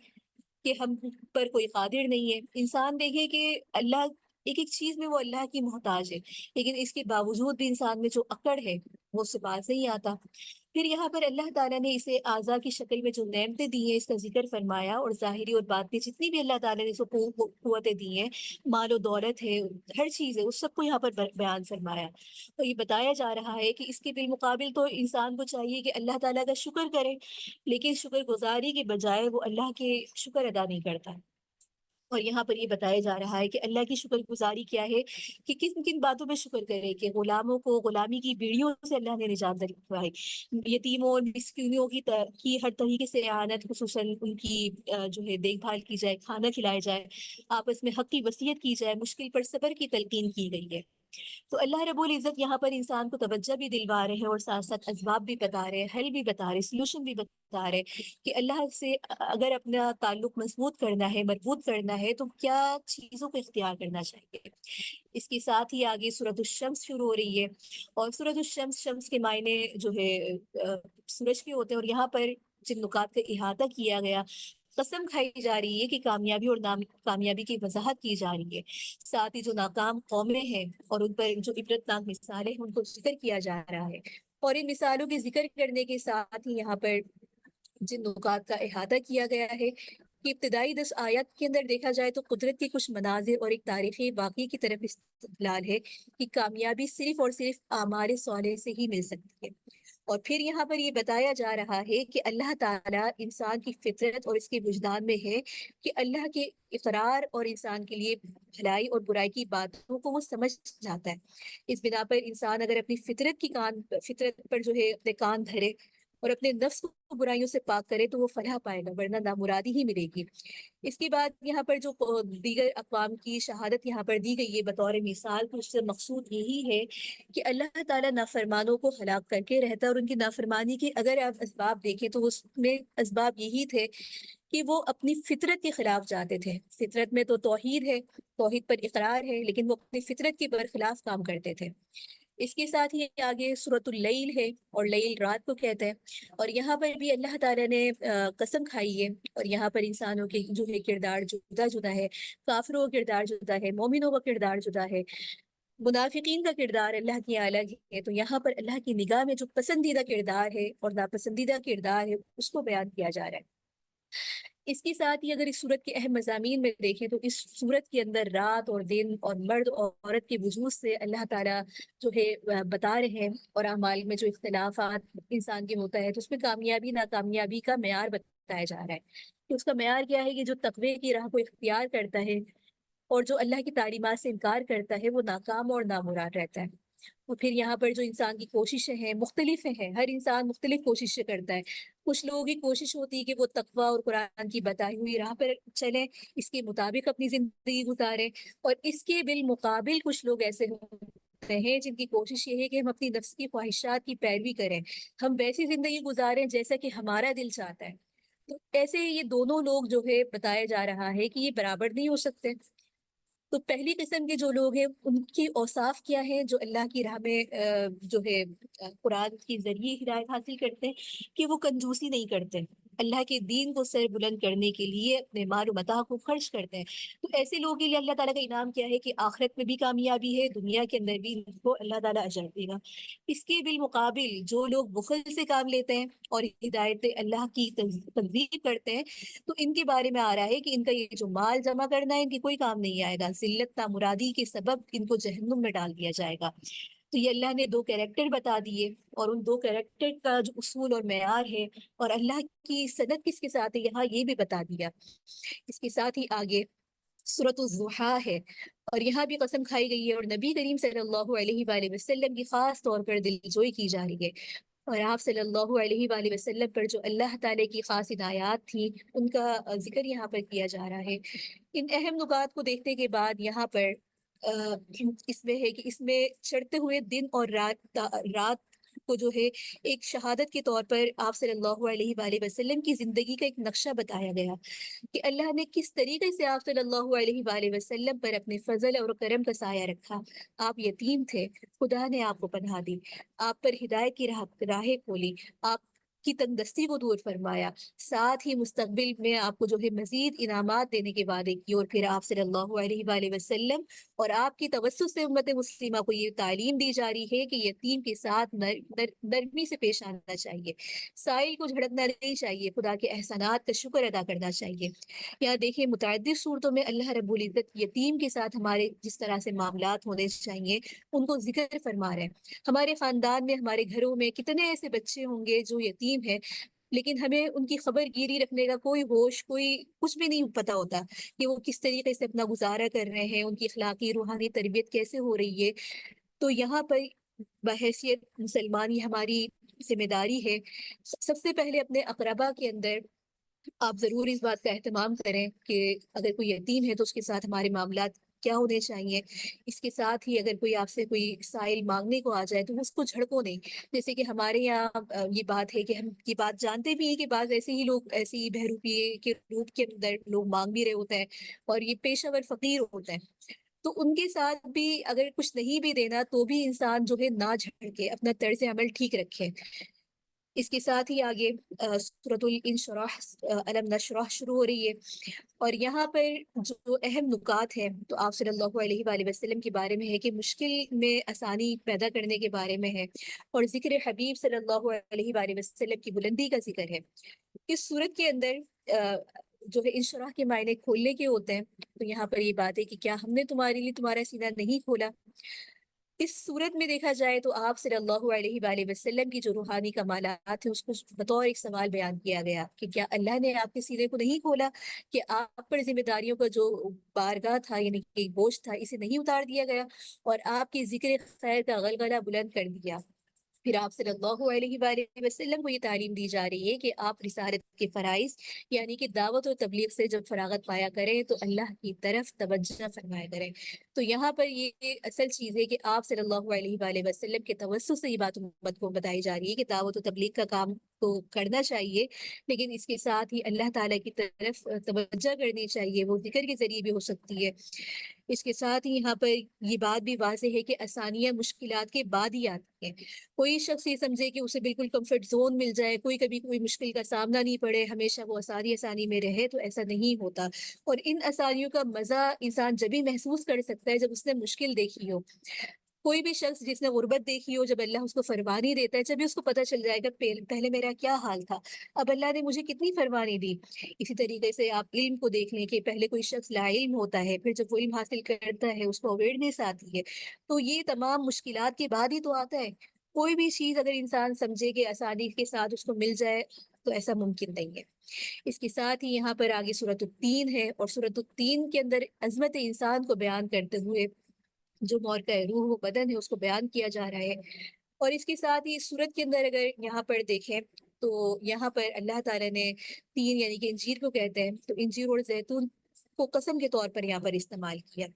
کہ ہم پر کوئی قادر نہیں ہے۔ انسان دیکھے کہ اللہ ایک ایک چیز میں وہ اللہ کی محتاج ہے، لیکن اس کے باوجود بھی انسان میں جو اکڑ ہے وہ اس سے باز نہیں آتا۔ پھر یہاں پر اللہ تعالیٰ نے اسے اعضاء کی شکل میں جو نعمتیں دی ہیں اس کا ذکر فرمایا، اور ظاہری اور باطنی جتنی بھی اللہ تعالیٰ نے اس کو قوتیں دی ہیں، مال و دولت ہے، ہر چیز ہے، اس سب کو یہاں پر بیان فرمایا۔ تو یہ بتایا جا رہا ہے کہ اس کے بالمقابل تو انسان کو چاہیے کہ اللہ تعالیٰ کا شکر کرے، لیکن شکر گزاری کے بجائے وہ اللہ کے شکر ادا نہیں کرتا۔ اور یہاں پر یہ بتایا جا رہا ہے کہ اللہ کی شکر گزاری کیا ہے کہ کن کن باتوں پہ شکر کرے، کہ غلاموں کو غلامی کی بیڑیوں سے اللہ نے نجات دلوائی، یتیموں اور مسکینوں کی ہر طریقے سے اعانت، خصوصاً ان کی جو ہے دیکھ بھال کی جائے، کھانا کھلایا جائے، آپس میں حق کی وصیت کی جائے، مشکل پر صبر کی تلقین کی گئی ہے۔ تو اللہ رب العزت یہاں پر انسان کو توجہ بھی دلوا رہے ہیں اور ساتھ ساتھ اسباب بھی بتا رہے ہیں، حل بھی بتا رہے، سلوشن بھی بتا رہے کہ اللہ سے اگر اپنا تعلق مضبوط کرنا ہے، مربوط کرنا ہے، تو کیا چیزوں کو اختیار کرنا چاہیے۔ اس کے ساتھ ہی آگے سورۃ الشمس شروع ہو رہی ہے، اور سورۃ الشمس، شمس کے معنی جو ہے سورج کے ہوتے ہیں، اور یہاں پر جن نکات کا احاطہ کیا گیا، قسم کھائی جا رہی ہے کہ کامیابی اور ناکامیابی کی وضاحت کی جا رہی ہے، ساتھ ہی جو ناکام قومیں ہیں اور ان پر جو عبرتناک مثالیں ہیں ان کو ذکر کیا جا رہا ہے، اور ان مثالوں کے ذکر کرنے کے ساتھ ہی یہاں پر جن نکات کا احاطہ کیا گیا ہے کہ ابتدائی 10 آیات کے اندر دیکھا جائے تو قدرت کے کچھ مناظر اور ایک تاریخی واقعے کی طرف استدلال ہے کہ کامیابی صرف اور صرف اعمال صالح سے ہی مل سکتی ہے۔ اور پھر یہاں پر یہ بتایا جا رہا ہے کہ اللہ تعالیٰ انسان کی فطرت اور اس کے وجدان میں ہے کہ اللہ کے اقرار اور انسان کے لیے بھلائی اور برائی کی باتوں کو وہ سمجھ جاتا ہے۔ اس بنا پر انسان اگر اپنی فطرت پر جو ہے اپنے کان دھرے اور اپنے نفس کو برائیوں سے پاک کرے تو وہ فلاح پائے گا، ورنہ نامرادی ہی ملے گی۔ اس کے بعد یہاں پر جو دیگر اقوام کی شہادت یہاں پر دی گئی ہے بطور مثال، تو اس سے مقصود یہی ہے کہ اللہ تعالیٰ نافرمانوں کو ہلاک کر کے رہتا ہے، اور ان کی نافرمانی کے اگر آپ اسباب دیکھیں تو اس میں اسباب یہی تھے کہ وہ اپنی فطرت کے خلاف جاتے تھے۔ فطرت میں تو توحید ہے، توحید پر اقرار ہے، لیکن وہ اپنی فطرت کے برخلاف کام کرتے تھے۔ اس کے ساتھ ہی آگے سورۃ اللیل ہے، اور لیل رات کو کہتے ہیں، اور یہاں پر بھی اللہ تعالیٰ نے قسم کھائی ہے، اور یہاں پر انسانوں کے جو ہے کردار جدا جدا ہے، کافروں کا کردار جدا ہے، مومنوں کا کردار جدا ہے، منافقین کا کردار اللہ کی الگ ہے۔ تو یہاں پر اللہ کی نگاہ میں جو پسندیدہ کردار ہے اور ناپسندیدہ کردار ہے اس کو بیان کیا جا رہا ہے۔ اس کے ساتھ ہی اگر اس صورت کے اہم مضامین میں دیکھیں تو اس صورت کے اندر رات اور دن اور مرد اور عورت کے وجود سے اللہ تعالیٰ جو ہے بتا رہے ہیں، اور اعمال میں جو اختلافات انسان کے ہوتا ہے تو اس میں کامیابی ناکامیابی کا معیار بتایا جا رہا ہے کہ اس کا معیار کیا ہے کہ جو تقوی کی راہ کو اختیار کرتا ہے اور جو اللہ کی تعلیمات سے انکار کرتا ہے وہ ناکام اور نامراد رہتا ہے۔ اور پھر یہاں پر جو انسان کی کوششیں ہیں مختلف ہیں، ہر انسان مختلف کوششیں کرتا ہے۔ کچھ لوگوں کی کوشش ہوتی ہے کہ وہ تقوی اور قرآن کی بتائی ہوئی راہ پر چلیں، اس کے مطابق اپنی زندگی گزاریں، اور اس کے بالمقابل کچھ لوگ ایسے ہوتے ہیں جن کی کوشش یہ ہے کہ ہم اپنی نفس کی خواہشات کی پیروی کریں، ہم ویسی زندگی گزاریں جیسا کہ ہمارا دل چاہتا ہے۔ تو ایسے یہ دونوں لوگ جو ہے بتایا جا رہا ہے کہ یہ برابر نہیں ہو سکتے۔ تو پہلی قسم کے جو لوگ ہیں ان کی اوصاف کیا ہے جو اللہ کی راہ میں جو ہے قرآن کے ذریعے ہدایت حاصل کرتے ہیں کہ وہ کنجوسی نہیں کرتے، اللہ کے دین کو سر بلند کرنے کے لیے اپنے مال و متاع کو خرچ کرتے ہیں۔ تو ایسے لوگوں کے لیے اللہ تعالیٰ کا انعام کیا ہے کہ آخرت میں بھی کامیابی ہے، دنیا کے اندر بھی ان کو اللہ تعالیٰ اجر دے گا۔ اس کے بالمقابل جو لوگ بخل سے کام لیتے ہیں اور ہدایت اللہ کی تنظیم کرتے ہیں تو ان کے بارے میں آ رہا ہے کہ ان کا یہ جو مال جمع کرنا ہے ان کی کوئی کام نہیں آئے گا، ذلت نامرادی کے سبب ان کو جہنم میں ڈال دیا جائے گا۔ تو یہ اللہ نے دو کریکٹر بتا دیے، اور ان دو کریکٹر کا جو اصول اور معیار ہے اور اللہ کی سند کس کے ساتھ ہے یہاں یہ بھی بتا دیا۔ اس کے ساتھ ہی آگے سورۃ الضحیٰ ہے، اور یہاں بھی قسم کھائی گئی ہے، اور نبی کریم صلی اللہ علیہ وآلہ وسلم کی خاص طور پر دلجوئی کی جا رہی ہے، اور آپ صلی اللہ علیہ وآلہ وسلم پر جو اللہ تعالیٰ کی خاص ہدایات تھی ان کا ذکر یہاں پر کیا جا رہا ہے۔ ان اہم نکات کو دیکھنے کے بعد یہاں پر اس میں ہے کہ اس میں چڑھتے ہوئے دن اور رات کو جو ہے ایک شہادت کے طور پر آپ صلی اللہ علیہ وآلہ وسلم کی زندگی کا ایک نقشہ بتایا گیا کہ اللہ نے کس طریقے سے آپ صلی اللہ علیہ وآلہ وسلم پر اپنے فضل اور کرم کا سایہ رکھا۔ آپ یتیم تھے، خدا نے آپ کو پناہ دی، آپ پر ہدایت کی راہیں کھولی، آپ کی تنگدستی کو دور فرمایا، ساتھ ہی مستقبل میں آپ کو جو ہے مزید انعامات دینے کے وعدے کیے، اور پھر آپ صلی اللہ علیہ وآلہ وسلم اور آپ کی توسط سے امت مسلمہ کو یہ تعلیم دی جا رہی ہے کہ یتیم کے ساتھ نرمی سے پیش آنا چاہیے، سائل کو جھڑکنا نہیں چاہیے، خدا کے احسانات کا شکر ادا کرنا چاہیے۔ یہاں دیکھیں متعدد صورتوں میں اللہ رب العزت یتیم کے ساتھ ہمارے جس طرح سے معاملات ہونے چاہیے ان کو ذکر فرما رہے ہیں۔ ہمارے خاندان میں ہمارے گھروں میں کتنے ایسے بچے ہوں گے جو یتیم ہیں، لیکن ہمیں ان کی خبر گیری رکھنے کا کوئی ہوش، کوئی کچھ بھی نہیں پتا ہوتا کہ وہ کس طریقے سے اپنا گزارا کر رہے ہیں، ان کی اخلاقی روحانی تربیت کیسے ہو رہی ہے۔ تو یہاں پر بحیثیت مسلمان یہ ہماری ذمہ داری ہے سب سے پہلے اپنے اقربا کے اندر آپ ضرور اس بات کا اہتمام کریں کہ اگر کوئی یتیم ہے تو اس کے ساتھ ہمارے معاملات کیا ہونے چاہیے۔ اس کے ساتھ ہی اگر کوئی آپ سے کوئی سائل مانگنے کو آ جائے تو اس کو جھڑکو نہیں، جیسے کہ ہمارے یہاں یہ بات ہے کہ ہم یہ بات جانتے بھی ہیں کہ بعض ایسے ہی لوگ ایسے ہی بہروپیے کے روپ کے اندر لوگ مانگ بھی رہے ہوتے ہیں اور یہ پیشہ ور فقیر ہوتے ہیں، تو ان کے ساتھ بھی اگر کچھ نہیں بھی دینا تو بھی انسان جو ہے نہ جھڑکے، اپنا طرز عمل ٹھیک رکھے۔ اس کے ساتھ ہی آگے سورۃ الانشراح الم نشرح شروع ہو رہی ہے، اور یہاں پر جو اہم نکات ہیں تو آپ صلی اللہ علیہ وآلہ وسلم کے بارے میں ہے کہ مشکل میں آسانی پیدا کرنے کے بارے میں ہے، اور ذکر حبیب صلی اللہ علیہ وآلہ وسلم کی بلندی کا ذکر ہے۔ اس صورت کے اندر جو ہے انشراح کے معنی کھولنے کے ہوتے ہیں، تو یہاں پر یہ بات ہے کہ کیا ہم نے تمہارے لیے تمہارا سینہ نہیں کھولا۔ اس صورت میں دیکھا جائے تو آپ صلی اللہ علیہ وآلہ وسلم کی جو روحانی کمالات ہیں اس کو بطور ایک سوال بیان کیا گیا کہ کیا اللہ نے آپ کے سینے کو نہیں کھولا، کہ آپ پر ذمہ داریوں کا جو بارگاہ تھا یعنی کہ بوجھ تھا اسے نہیں اتار دیا گیا اور آپ کے ذکر خیر کا غلغلہ بلند کر دیا۔ پھر آپ صلی اللہ علیہ وآلہ وسلم کو یہ تعلیم دی جا رہی ہے کہ آپ رسالت کے فرائض یعنی کہ دعوت و تبلیغ سے جب فراغت پایا کریں تو اللہ کی طرف توجہ فرمایا کریں۔ تو یہاں پر یہ اصل چیز ہے کہ آپ صلی اللہ علیہ وآلہ وسلم کے توسط سے یہ بات امت کو بتائی جا رہی ہے کہ دعوت و تبلیغ کا کام کو کرنا چاہیے، لیکن اس کے ساتھ ہی اللہ تعالیٰ کی طرف توجہ کرنی چاہیے، وہ ذکر کے ذریعے بھی ہو سکتی ہے۔ اس کے ساتھ ہی یہاں پر یہ بات بھی واضح ہے کہ آسانیاں مشکلات کے بعد ہی آتی ہیں۔ کوئی شخص یہ سمجھے کہ اسے بالکل کمفرٹ زون مل جائے، کبھی کوئی مشکل کا سامنا نہیں پڑے، ہمیشہ وہ آسانی میں رہے، تو ایسا نہیں ہوتا۔ اور ان آسانیوں کا مزہ انسان جبھی محسوس کر سکتا ہے جب اس نے مشکل دیکھی ہو۔ کوئی بھی شخص جس نے غربت دیکھی ہو، جب اللہ اس کو فرمانی دیتا ہے، جبھی اس کو پتہ چل جائے گا پہلے میرا کیا حال تھا، اب اللہ نے مجھے کتنی فرمانی دی۔ اسی طریقے سے آپ علم کو دیکھ لیں کہ پہلے کوئی شخص لا علم ہوتا ہے، پھر جب وہ علم حاصل کرتا ہے اس کو اویئرنیس آتی ہے، تو یہ تمام مشکلات کے بعد ہی تو آتا ہے۔ کوئی بھی چیز اگر انسان سمجھے کہ آسانی کے ساتھ اس کو مل جائے تو ایسا ممکن نہیں ہے۔ اس کے ساتھ ہی یہاں پر آگے سورۃ التین ہے، اور سورۃ التین کے اندر عظمت انسان کو بیان کرتے ہوئے جو مورکہ روح و بدن ہے اس کو بیان کیا جا رہا ہے۔ اور اس کے ساتھ ہی سورت کے اندر اگر یہاں پر دیکھیں تو یہاں پر اللہ تعالیٰ نے تین یعنی کہ انجیر کو کہتے ہیں، تو انجیر اور زیتون کو قسم کے طور پر یہاں پر استعمال کیا۔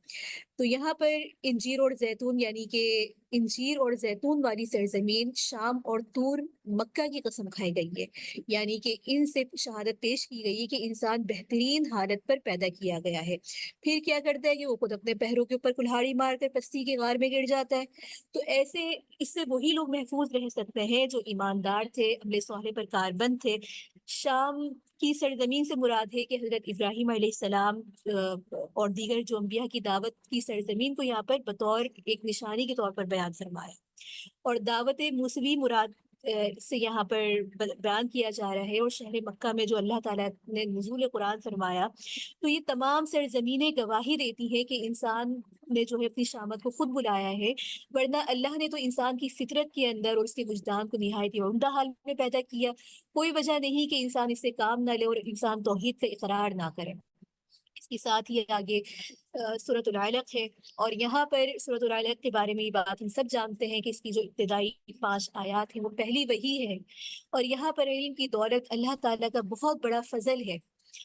تو یہاں پر انجیر اور زیتون یعنی کہ انجیر اور زیتون والی سرزمین شام اور طور مکہ کی قسم کھائی گئی ہے، یعنی کہ ان سے شہادت پیش کی گئی ہے کہ انسان بہترین حالت پر پیدا کیا گیا ہے۔ پھر کیا کرتا ہے کہ وہ خود اپنے پیروں کے اوپر کلہاڑی مار کر پستی کے غار میں گر جاتا ہے۔ تو ایسے اس سے وہی لوگ محفوظ رہ سکتے ہیں جو ایماندار تھے، عمل صالح پر کاربند تھے۔ شام کی سرزمین سے مراد ہے کہ حضرت ابراہیم علیہ السلام اور دیگر جو انبیاء کی دعوت کی سرزمین کو یہاں پر بطور ایک نشانی کے طور پر بیان فرمایا، اور دعوت موسوی مراد سے یہاں پر بیان کیا جا رہا ہے۔ اور شہر مکہ میں جو اللہ تعالیٰ نے نزول قرآن فرمایا، تو یہ تمام سرزمینیں گواہی دیتی ہیں کہ انسان نے جو ہے اپنی شامت کو خود بلایا ہے، ورنہ اللہ نے تو انسان کی فطرت کے اندر اور اس کے وجدان کو نہایت ہی عمدہ حال میں پیدا کیا۔ کوئی وجہ نہیں کہ انسان اس سے کام نہ لے اور انسان توحید کا اقرار نہ کرے۔ اس کے ساتھ ہی آگے سورۃ العلق ہے، اور یہاں پر سورۃ العلق کے بارے میں یہ بات ہم سب جانتے ہیں کہ اس کی جو ابتدائی 5 آیات ہیں وہ پہلی وحی ہے، اور یہاں پر علم کی دولت اللہ تعالیٰ کا بہت بڑا فضل ہے۔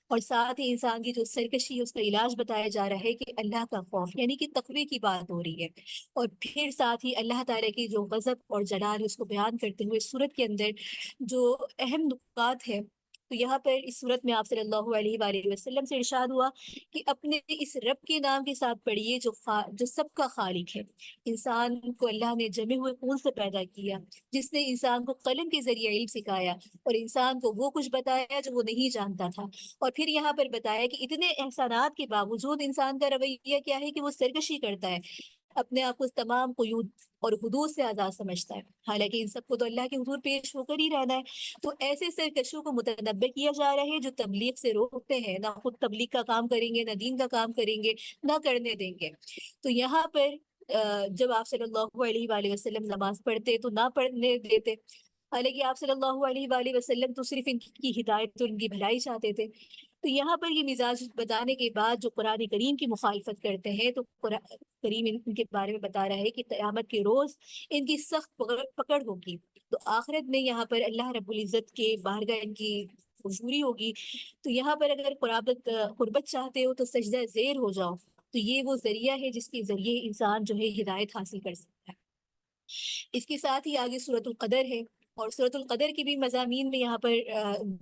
اور ساتھ ہی انسان کی جو سرکشی اس کا علاج بتایا جا رہا ہے کہ اللہ کا خوف یعنی کہ تقوی کی بات ہو رہی ہے، اور پھر ساتھ ہی اللہ تعالیٰ کی جو غضب اور جلال اس کو بیان کرتے ہوئے سورت کے اندر جو اہم نکات ہے، تو یہاں پر اس صورت میں آپ صلی اللہ علیہ وآلہ وسلم سے ارشاد ہوا کہ اپنے اس رب کے نام کے ساتھ پڑھیے جو سب کا خالق ہے۔ انسان کو اللہ نے جمے ہوئے خون سے پیدا کیا، جس نے انسان کو قلم کے ذریعے علم سکھایا اور انسان کو وہ کچھ بتایا جو وہ نہیں جانتا تھا، اور پھر یہاں پر بتایا کہ اتنے احسانات کے باوجود انسان کا رویہ کیا ہے کہ وہ سرکشی کرتا ہے، اپنے آپ کو تمام قیود اور حدود سے آزاد سمجھتا ہے، حالانکہ ان سب کو تو اللہ کے حضور پیش ہو کر ہی رہنا ہے۔ تو ایسے سرکشوں کو متنبع کیا جا رہا ہے جو تبلیغ سے روکتے ہیں، نہ خود تبلیغ کا کام کریں گے، نہ دین کا کام کریں گے، نہ کرنے دیں گے۔ تو یہاں پر جب آپ صلی اللہ علیہ وآلہ وسلم نماز پڑھتے تو نہ پڑھنے دیتے، حالانکہ آپ صلی اللہ علیہ وآلہ وسلم تو صرف ان کی ہدایت اور ان کی بھلائی چاہتے تھے۔ تو یہاں پر یہ مزاج بتانے کے بعد جو قرآن کریم کی مخالفت کرتے ہیں، تو قرآن کریم ان کے بارے میں بتا رہا ہے کہ قیامت کے روز ان کی سخت پکڑ ہوگی، تو آخرت میں یہاں پر اللہ رب العزت کے بارگاہ ان کی حضوری ہوگی۔ تو یہاں پر اگر قربت چاہتے ہو تو سجدہ زیر ہو جاؤ، تو یہ وہ ذریعہ ہے جس کے ذریعے انسان جو ہے ہدایت حاصل کر سکتا ہے۔ اس کے ساتھ ہی آگے سورۃ القدر ہے، اور سورۃ القدر کی بھی مضامین میں یہاں پر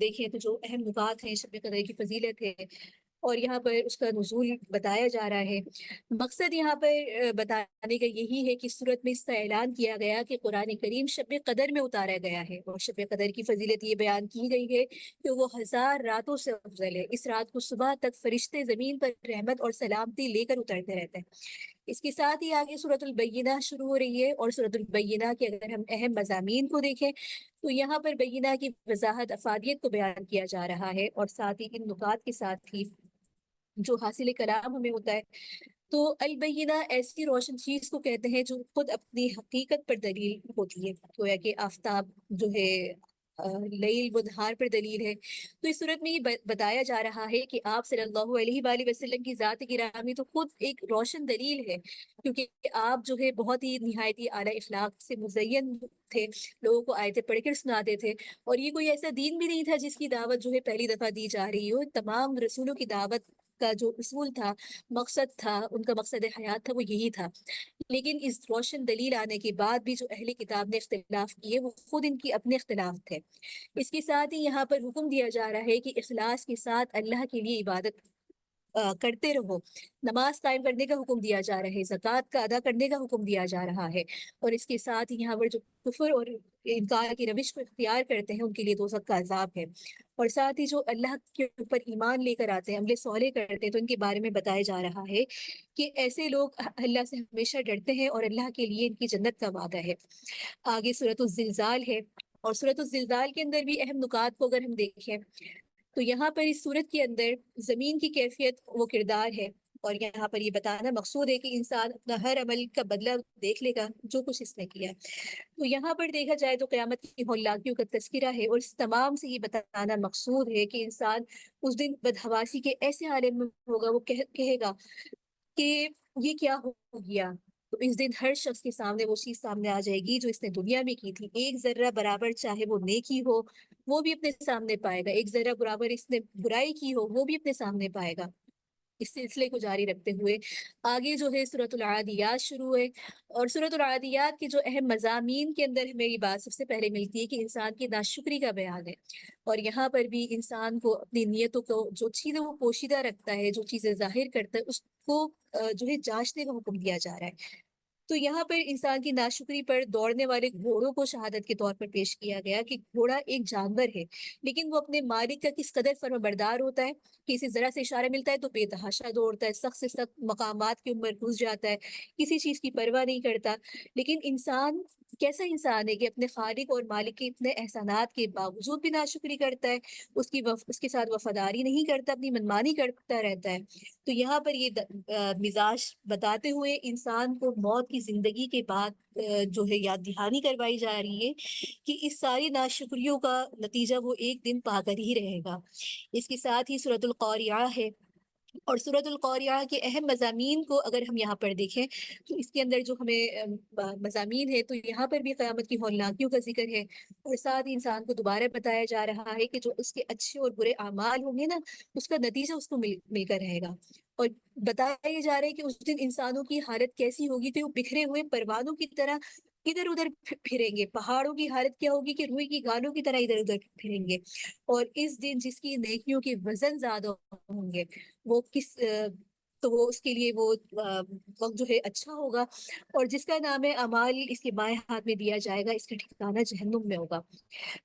دیکھیں تو جو اہم نکات ہیں، شب قدر کی فضیلت ہے، اور یہاں پر اس کا نزول بتایا جا رہا ہے۔ مقصد یہاں پر بتانے کا یہی ہے کہ سورت میں اس کا اعلان کیا گیا کہ قرآن کریم شب قدر میں اتارا گیا ہے، اور شب قدر کی فضیلت یہ بیان کی گئی ہے کہ وہ 1000 راتوں سے افضل ہے۔ اس رات کو صبح تک فرشتے زمین پر رحمت اور سلامتی لے کر اترتے رہتے ہیں۔ اس کے ساتھ ہی آگے سورۃ البینہ شروع ہو رہی ہے، اور سورۃ البینہ کے اگر ہم اہم مضامین کو دیکھیں تو یہاں پر بینہ کی وضاحت افادیت کو بیان کیا جا رہا ہے، اور ساتھ ہی ان نکات کے ساتھ ہی جو حاصل کلام ہمیں ہوتا ہے۔ تو البینہ ایسی روشن چیز کو کہتے ہیں جو خود اپنی حقیقت پر دلیل ہوتی ہے، گویا کہ آفتاب جو ہے لیل و نہار پر دلیل ہے۔ تو اس صورت میں یہ بتایا جا رہا ہے کہ آپ صلی اللہ علیہ وآلہ وسلم کی ذات گرامی تو خود ایک روشن دلیل ہے، کیونکہ آپ جو ہے بہت ہی نہایت ہی اعلیٰ اخلاق سے مزین تھے، لوگوں کو آیتیں پڑھ کر سناتے تھے، اور یہ کوئی ایسا دین بھی نہیں تھا جس کی دعوت جو ہے پہلی دفعہ دی جا رہی ہو۔ تمام رسولوں کی دعوت کا جو اصول تھا، مقصد تھا، ان کا مقصد حیات تھا، وہ یہی تھا۔ لیکن اس روشن دلیل آنے کے بعد بھی جو اہل کتاب نے اختلاف کیے وہ خود ان کے اپنے اختلاف تھے۔ اس کے ساتھ ہی یہاں پر حکم دیا جا رہا ہے کہ اخلاص کے ساتھ اللہ کے لیے عبادت کرتے رہو، نماز قائم کرنے کا حکم دیا جا رہا ہے، زکوٰۃ کا ادا کرنے کا حکم دیا جا رہا ہے، اور اس کے ساتھ ہی یہاں پر جو کفر اور انکار کی روش کو اختیار کرتے ہیں ان کے لیے دوزخ کا عذاب ہے، اور ساتھ ہی جو اللہ کے اوپر ایمان لے کر آتے ہیں، عمل صالح کرتے ہیں، تو ان کے بارے میں بتایا جا رہا ہے کہ ایسے لوگ اللہ سے ہمیشہ ڈرتے ہیں اور اللہ کے لیے ان کی جنت کا وعدہ ہے۔ آگے سورۃ الزلزال ہے، اور سورۃ الزلزال کے اندر بھی اہم نکات کو اگر ہم دیکھیں تو یہاں پر اس صورت کے اندر زمین کی کیفیت وہ کردار ہے، اور یہاں پر یہ بتانا مقصود ہے کہ انسان اپنا ہر عمل کا بدلہ دیکھ لے گا جو کچھ اس نے کیا ہے۔ تو یہاں پر دیکھا جائے تو قیامت کی ہولناکیوں کا تذکرہ ہے، اور اس تمام سے یہ بتانا مقصود ہے کہ انسان اس دن بدحواسی کے ایسے عالم میں ہوگا، وہ کہے گا کہ یہ کیا ہو گیا۔ تو اس دن ہر شخص کے سامنے وہ چیز سامنے آ جائے گی جو اس نے دنیا میں کی تھی، ایک ذرہ برابر چاہے وہ نیکی ہو وہ بھی اپنے سامنے پائے گا، ایک ذرہ برابر اس نے برائی کی ہو وہ بھی اپنے سامنے پائے گا۔ اس سلسلے کو جاری رکھتے ہوئے آگے جو ہے سورۃ العادیات شروع ہے، اور سورۃ العادیات کے جو اہم مضامین کے اندر ہمیں یہ بات سب سے پہلے ملتی ہے کہ انسان کی ناشکری کا بیان ہے، اور یہاں پر بھی انسان کو اپنی نیتوں کو، جو چیزیں وہ پوشیدہ رکھتا ہے، جو چیزیں ظاہر کرتا ہے، اس کو جو ہے جانچنے کا حکم دیا جا رہا ہے۔ تو یہاں پر انسان کی ناشکری پر دوڑنے والے گھوڑوں کو شہادت کے طور پر پیش کیا گیا کہ گھوڑا ایک جانور ہے، لیکن وہ اپنے مالک کا کس قدر فرمانبردار ہوتا ہے کہ اسے ذرا سے اشارہ ملتا ہے تو بے تحاشا دوڑتا ہے، سخت سے سخت مقامات کے اوپر گھس جاتا ہے، کسی چیز کی پرواہ نہیں کرتا۔ لیکن انسان کیسا انسان ہے کہ اپنے خالق اور مالک کے اتنے احسانات کے باوجود بھی ناشکری کرتا ہے، اس کے ساتھ وفاداری نہیں کرتا، اپنی منمانی کرتا رہتا ہے۔ تو یہاں پر یہ مزاج بتاتے ہوئے انسان کو موت کی زندگی کے بعد جو ہے یاد دہانی کروائی جا رہی ہے کہ اس ساری ناشکریوں کا نتیجہ وہ ایک دن پا کر ہی رہے گا۔ اس کے ساتھ ہی سورۃ القاریعہ ہے، اور سورۃ القاریعہ کے اہم مضامین کو اگر ہم یہاں پر دیکھیں تو اس کے اندر جو ہمیں مضامین ہے تو یہاں پر بھی قیامت کی ہولناکیوں کا ذکر ہے، اور ساتھ ہی انسان کو دوبارہ بتایا جا رہا ہے کہ جو اس کے اچھے اور برے اعمال ہوں گے نا، اس کا نتیجہ اس کو مل کر رہے گا، اور بتایا یہ جا رہا ہے کہ اس دن انسانوں کی حالت کیسی ہوگی کہ وہ بکھرے ہوئے پروانوں کی طرح ادھر ادھر پھریں گے، پہاڑوں کی حالت کیا ہوگی کہ روئی کی گالوں کی طرح ادھر ادھر پھریں گے، اور اس دن جس کی نیکیوں کے وزن زیادہ ہوں گے وہ تو وہ اس کے لیے وہ وقت جو ہے اچھا ہوگا، اور جس کا نام اعمال اس کے بائیں ہاتھ میں دیا جائے گا، اس کا ٹھکانہ جہنم میں ہوگا۔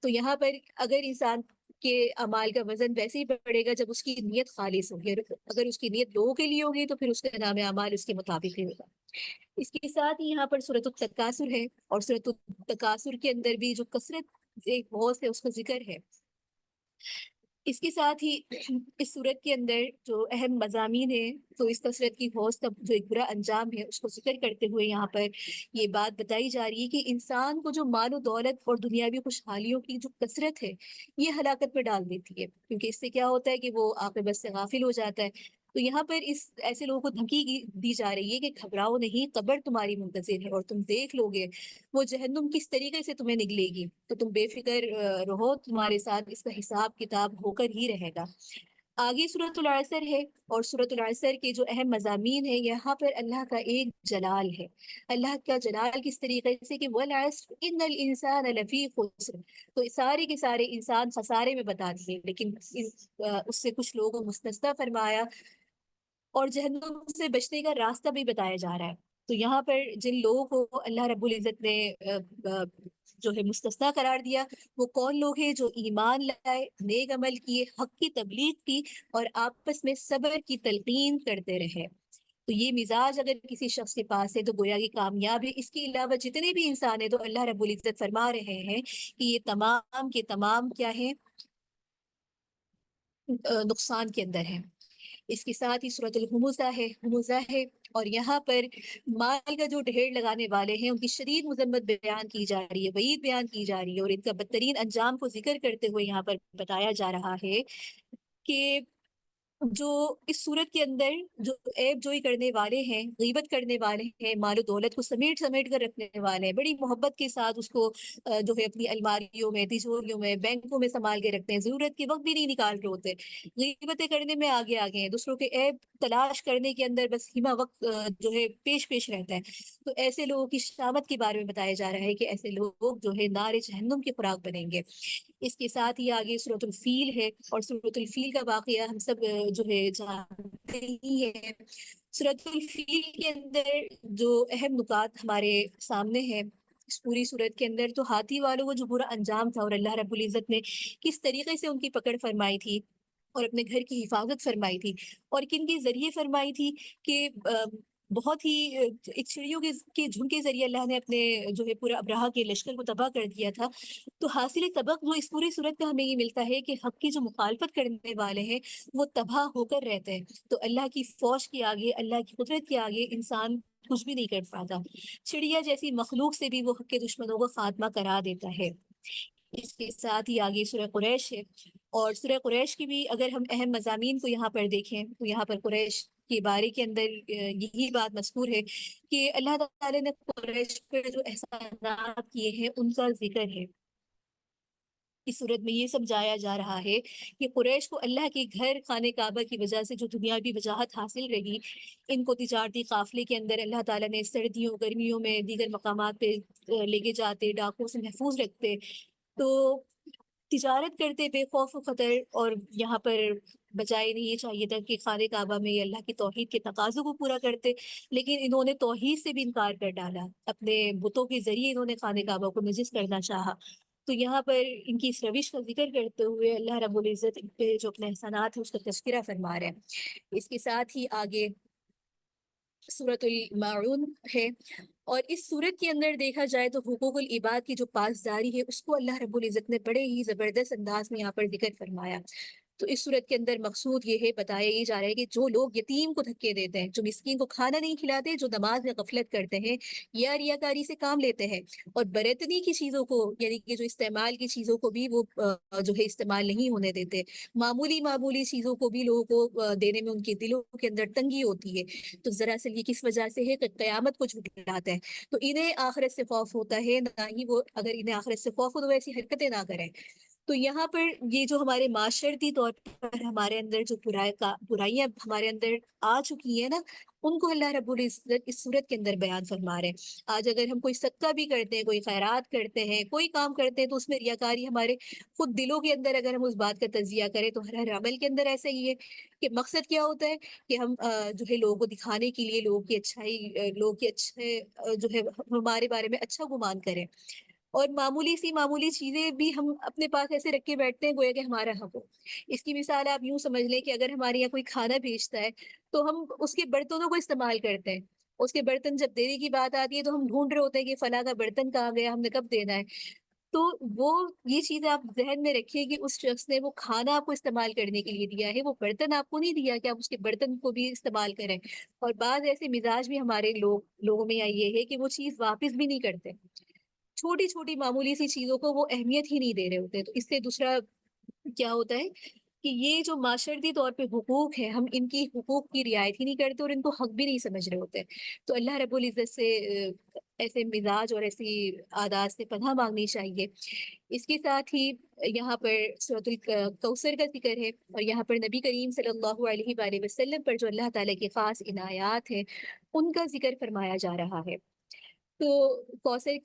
تو یہاں پر اگر انسان کے اعمال کا وزن ویسے ہی بڑھے گا جب اس کی نیت خالص ہوگی، اگر اس کی نیت لوگوں کے لیے ہوگی تو پھر اس کا نام اعمال اس کے مطابق ہی ہوگا۔ اس کے ساتھ ہی یہاں پر سورۃ التکاثر ہے، اور سورۃ التکاثر کے اندر بھی جو کثرت ایک بہت ہے اس کا ذکر ہے۔ اس کے ساتھ ہی اس صورت کے اندر جو اہم مضامین ہیں تو اس کثرت کی حوص کا جو ایک برا انجام ہے اس کو ذکر کرتے ہوئے یہاں پر یہ بات بتائی جا رہی ہے کہ انسان کو جو مال و دولت اور دنیاوی خوشحالیوں کی جو کثرت ہے یہ ہلاکت میں ڈال دیتی ہے، کیونکہ اس سے کیا ہوتا ہے کہ وہ عاقبت سے غافل ہو جاتا ہے۔ تو یہاں پر ایسے لوگوں کو دھمکی دی جا رہی ہے کہ گھبراؤ نہیں، قبر تمہاری منتظر ہے اور تم دیکھ لو گے وہ جہنم کس طریقے سے تمہیں نگلے گی، تو تم بے فکر رہو، تمہارے ساتھ اس کا حساب کتاب ہو کر ہی رہے گا۔ آگے سورۃ العصر ہے، اور سورۃ العصر کے جو اہم مضامین ہیں یہاں پر اللہ کا ایک جلال ہے، اللہ کا جلال کس طریقے سے کہ والعصر ان الانسان لفی خسر، تو سارے کے سارے انسان خسارے میں بتا دیے، لیکن اس سے کچھ لوگوں کو مستثنیٰ فرمایا، اور جہنم سے بچنے کا راستہ بھی بتایا جا رہا ہے۔ تو یہاں پر جن لوگوں کو اللہ رب العزت نے جو ہے مستثنیٰ قرار دیا وہ کون لوگ ہیں؟ جو ایمان لائے، نیک عمل کیے، حق کی تبلیغ کی، اور آپس میں صبر کی تلقین کرتے رہے۔ تو یہ مزاج اگر کسی شخص کے پاس ہے تو گویا کی کامیاب ہے۔ اس کے علاوہ جتنے بھی انسان ہیں تو اللہ رب العزت فرما رہے ہیں کہ یہ تمام کے تمام کیا ہیں؟ نقصان کے اندر ہیں۔ اس کے ساتھ ہی سورۃ الہمزہ ہے، اور یہاں پر مال کا جو ڈھیر لگانے والے ہیں ان کی شدید مذمت بیان کی جا رہی ہے، وعید بیان کی جا رہی ہے، اور ان کا بدترین انجام کو ذکر کرتے ہوئے یہاں پر بتایا جا رہا ہے کہ جو اس صورت کے اندر جو عیب جوئی کرنے والے ہیں، غیبت کرنے والے ہیں، مال و دولت کو سمیٹ سمیٹ کر رکھنے والے ہیں، بڑی محبت کے ساتھ اس کو جو ہے اپنی الماریوں میں، تجوریوں میں، بینکوں میں سنبھال کے رکھتے ہیں، ضرورت کے وقت بھی نہیں نکال رہے ہوتے، غیبتیں کرنے میں آگے آگے ہیں، دوسروں کے عیب تلاش کرنے کے اندر بس ہمہ وقت جو ہے پیش پیش رہتا ہے۔ تو ایسے لوگوں کی شامت کے بارے میں بتایا جا رہا ہے کہ ایسے لوگ جو ہے نار جہنم کی خوراک بنیں گے۔ اس کے ساتھ ہی آگے سورۃ الفیل ہے، اور سورۃ الفیل کا واقعہ ہم سب جو ہے جانتے ہی ہیں۔ سورۃ الفیل کے اندر جو اہم نکات ہمارے سامنے ہیں اس پوری صورت کے اندر، تو ہاتھی والوں کو جو برا انجام تھا اور اللہ رب العزت نے کس طریقے سے ان کی پکڑ فرمائی تھی اور اپنے گھر کی حفاظت فرمائی تھی، اور کن کے ذریعے فرمائی تھی کہ بہت ہی ایک چڑیوں کے جھنڈ کے ذریعے اللہ نے اپنے جو ہے پورا ابراہہ کے لشکر کو تباہ کر دیا تھا۔ تو حاصل سبق جو اس پوری صورت کا ہمیں یہ ملتا ہے کہ حق کی جو مخالفت کرنے والے ہیں وہ تباہ ہو کر رہتے ہیں، تو اللہ کی فوج کے آگے، اللہ کی قدرت کے آگے انسان کچھ بھی نہیں کر پاتا۔ چڑیا جیسی مخلوق سے بھی وہ حق کے دشمنوں کو خاتمہ کرا دیتا ہے۔ اس کے ساتھ ہی آگے سورہ قریش ہے، اور سورہ قریش کی بھی اگر ہم اہم مضامین کو یہاں پر دیکھیں تو یہاں پر قریش کے بارے کے اندر یہی بات مذکور ہے کہ اللہ تعالیٰ نے قریش پر جو احسانات کیے ہیں ان کا ذکر ہے۔ اس صورت میں یہ سمجھایا جا رہا ہے کہ قریش کو اللہ کے گھر خانہ کعبہ کی وجہ سے جو دنیاوی وجاہت حاصل رہی، ان کو تجارتی قافلے کے اندر اللہ تعالیٰ نے سردیوں گرمیوں میں دیگر مقامات پہ لے کے جاتے، ڈاکوں سے محفوظ رکھتے، تو تجارت کرتے بے خوف و خطر، اور یہاں پر بجائے نہیں یہ چاہیے تھا کہ خانہ کعبہ میں یہ اللہ کی توحید کے تقاضوں کو پورا کرتے، لیکن انہوں نے توحید سے بھی انکار کر ڈالا، اپنے بتوں کے ذریعے انہوں نے خانہ کعبہ کو نجس کرنا چاہا۔ تو یہاں پر ان کی اس روش کا ذکر کرتے ہوئے اللہ رب العزت ان پہ جو اپنے احسانات ہیں اس کا تذکرہ فرما رہے ہیں۔ اس کے ساتھ ہی آگے سورۃ الماعون ہے، اور اس صورت کے اندر دیکھا جائے تو حقوق العباد کی جو پاسداری ہے اس کو اللہ رب العزت نے بڑے ہی زبردست انداز میں یہاں پر ذکر فرمایا۔ تو اس صورت کے اندر مقصود یہ ہے، بتایا یہ جا رہا ہے کہ جو لوگ یتیم کو دھکے دیتے ہیں، جو مسکین کو کھانا نہیں کھلاتے، جو نماز میں غفلت کرتے ہیں یا ریاکاری سے کام لیتے ہیں، اور برتنی کی چیزوں کو یعنی کہ جو استعمال کی چیزوں کو بھی وہ جو ہے استعمال نہیں ہونے دیتے، معمولی چیزوں کو بھی لوگوں کو دینے میں ان کے دلوں کے اندر تنگی ہوتی ہے، تو ذرا سے یہ کس وجہ سے ہے کہ قیامت کو جھٹلاتے ہیں، تو انہیں آخرت سے خوف ہوتا ہے، نہ ہی وہ اگر انہیں آخرت سے خوف ہو تو ایسی حرکتیں نہ کریں۔ تو یہاں پر یہ جو ہمارے معاشرتی طور پر ہمارے اندر جو برائیاں ہمارے اندر آ چکی ہیں نا، ان کو اللہ رب العزت اس صورت کے اندر بیان فرما رہے ہیں۔ آج اگر ہم کوئی صدقہ بھی کرتے ہیں، کوئی خیرات کرتے ہیں، کوئی کام کرتے ہیں، تو اس میں ریاکاری ہمارے خود دلوں کے اندر اگر ہم اس بات کا تجزیہ کریں تو ہر عمل کے اندر ایسا ہی ہے کہ مقصد کیا ہوتا ہے کہ ہم جو ہے لوگوں کو دکھانے کے لیے، لوگوں کی اچھائی، لوگوں کے اچھے جو ہے ہمارے بارے میں اچھا گمان کریں، اور معمولی چیزیں بھی ہم اپنے پاس ایسے رکھ کے بیٹھتے ہیں گویا کہ ہمارا حق ہو۔ اس کی مثال آپ یوں سمجھ لیں کہ اگر ہمارے یہاں کوئی کھانا بھیجتا ہے تو ہم اس کے برتنوں کو استعمال کرتے ہیں، اس کے برتن جب دینے کی بات آتی ہے تو ہم ڈھونڈ رہے ہوتے ہیں کہ فلاں کا برتن کہاں گیا، ہم نے کب دینا ہے۔ تو وہ یہ چیزیں آپ ذہن میں رکھیے کہ اس شخص نے وہ کھانا آپ کو استعمال کرنے کے لیے دیا ہے، وہ برتن آپ کو نہیں دیا کہ آپ اس کے برتن کو بھی استعمال کریں۔ اور بعض ایسے مزاج بھی ہمارے لوگوں میں یہ ہے کہ وہ چیز واپس بھی نہیں کرتے، چھوٹی چھوٹی معمولی سی چیزوں کو وہ اہمیت ہی نہیں دے رہے ہوتے۔ تو اس سے دوسرا کیا ہوتا ہے کہ یہ جو معاشرتی طور پہ حقوق ہیں، ہم ان کی حقوق کی رعایت ہی نہیں کرتے اور ان کو حق بھی نہیں سمجھ رہے ہوتے۔ تو اللہ رب العزت سے ایسے مزاج اور ایسی عادات سے پناہ مانگنی چاہیے۔ اس کے ساتھ ہی یہاں پر سورۃ الکوثر کا ذکر ہے، اور یہاں پر نبی کریم صلی اللہ علیہ وآلہ وسلم پر جو اللہ تعالیٰ کے خاص عنایات ہیں ان کا ذکر فرمایا جا رہا ہے۔ تو کوثر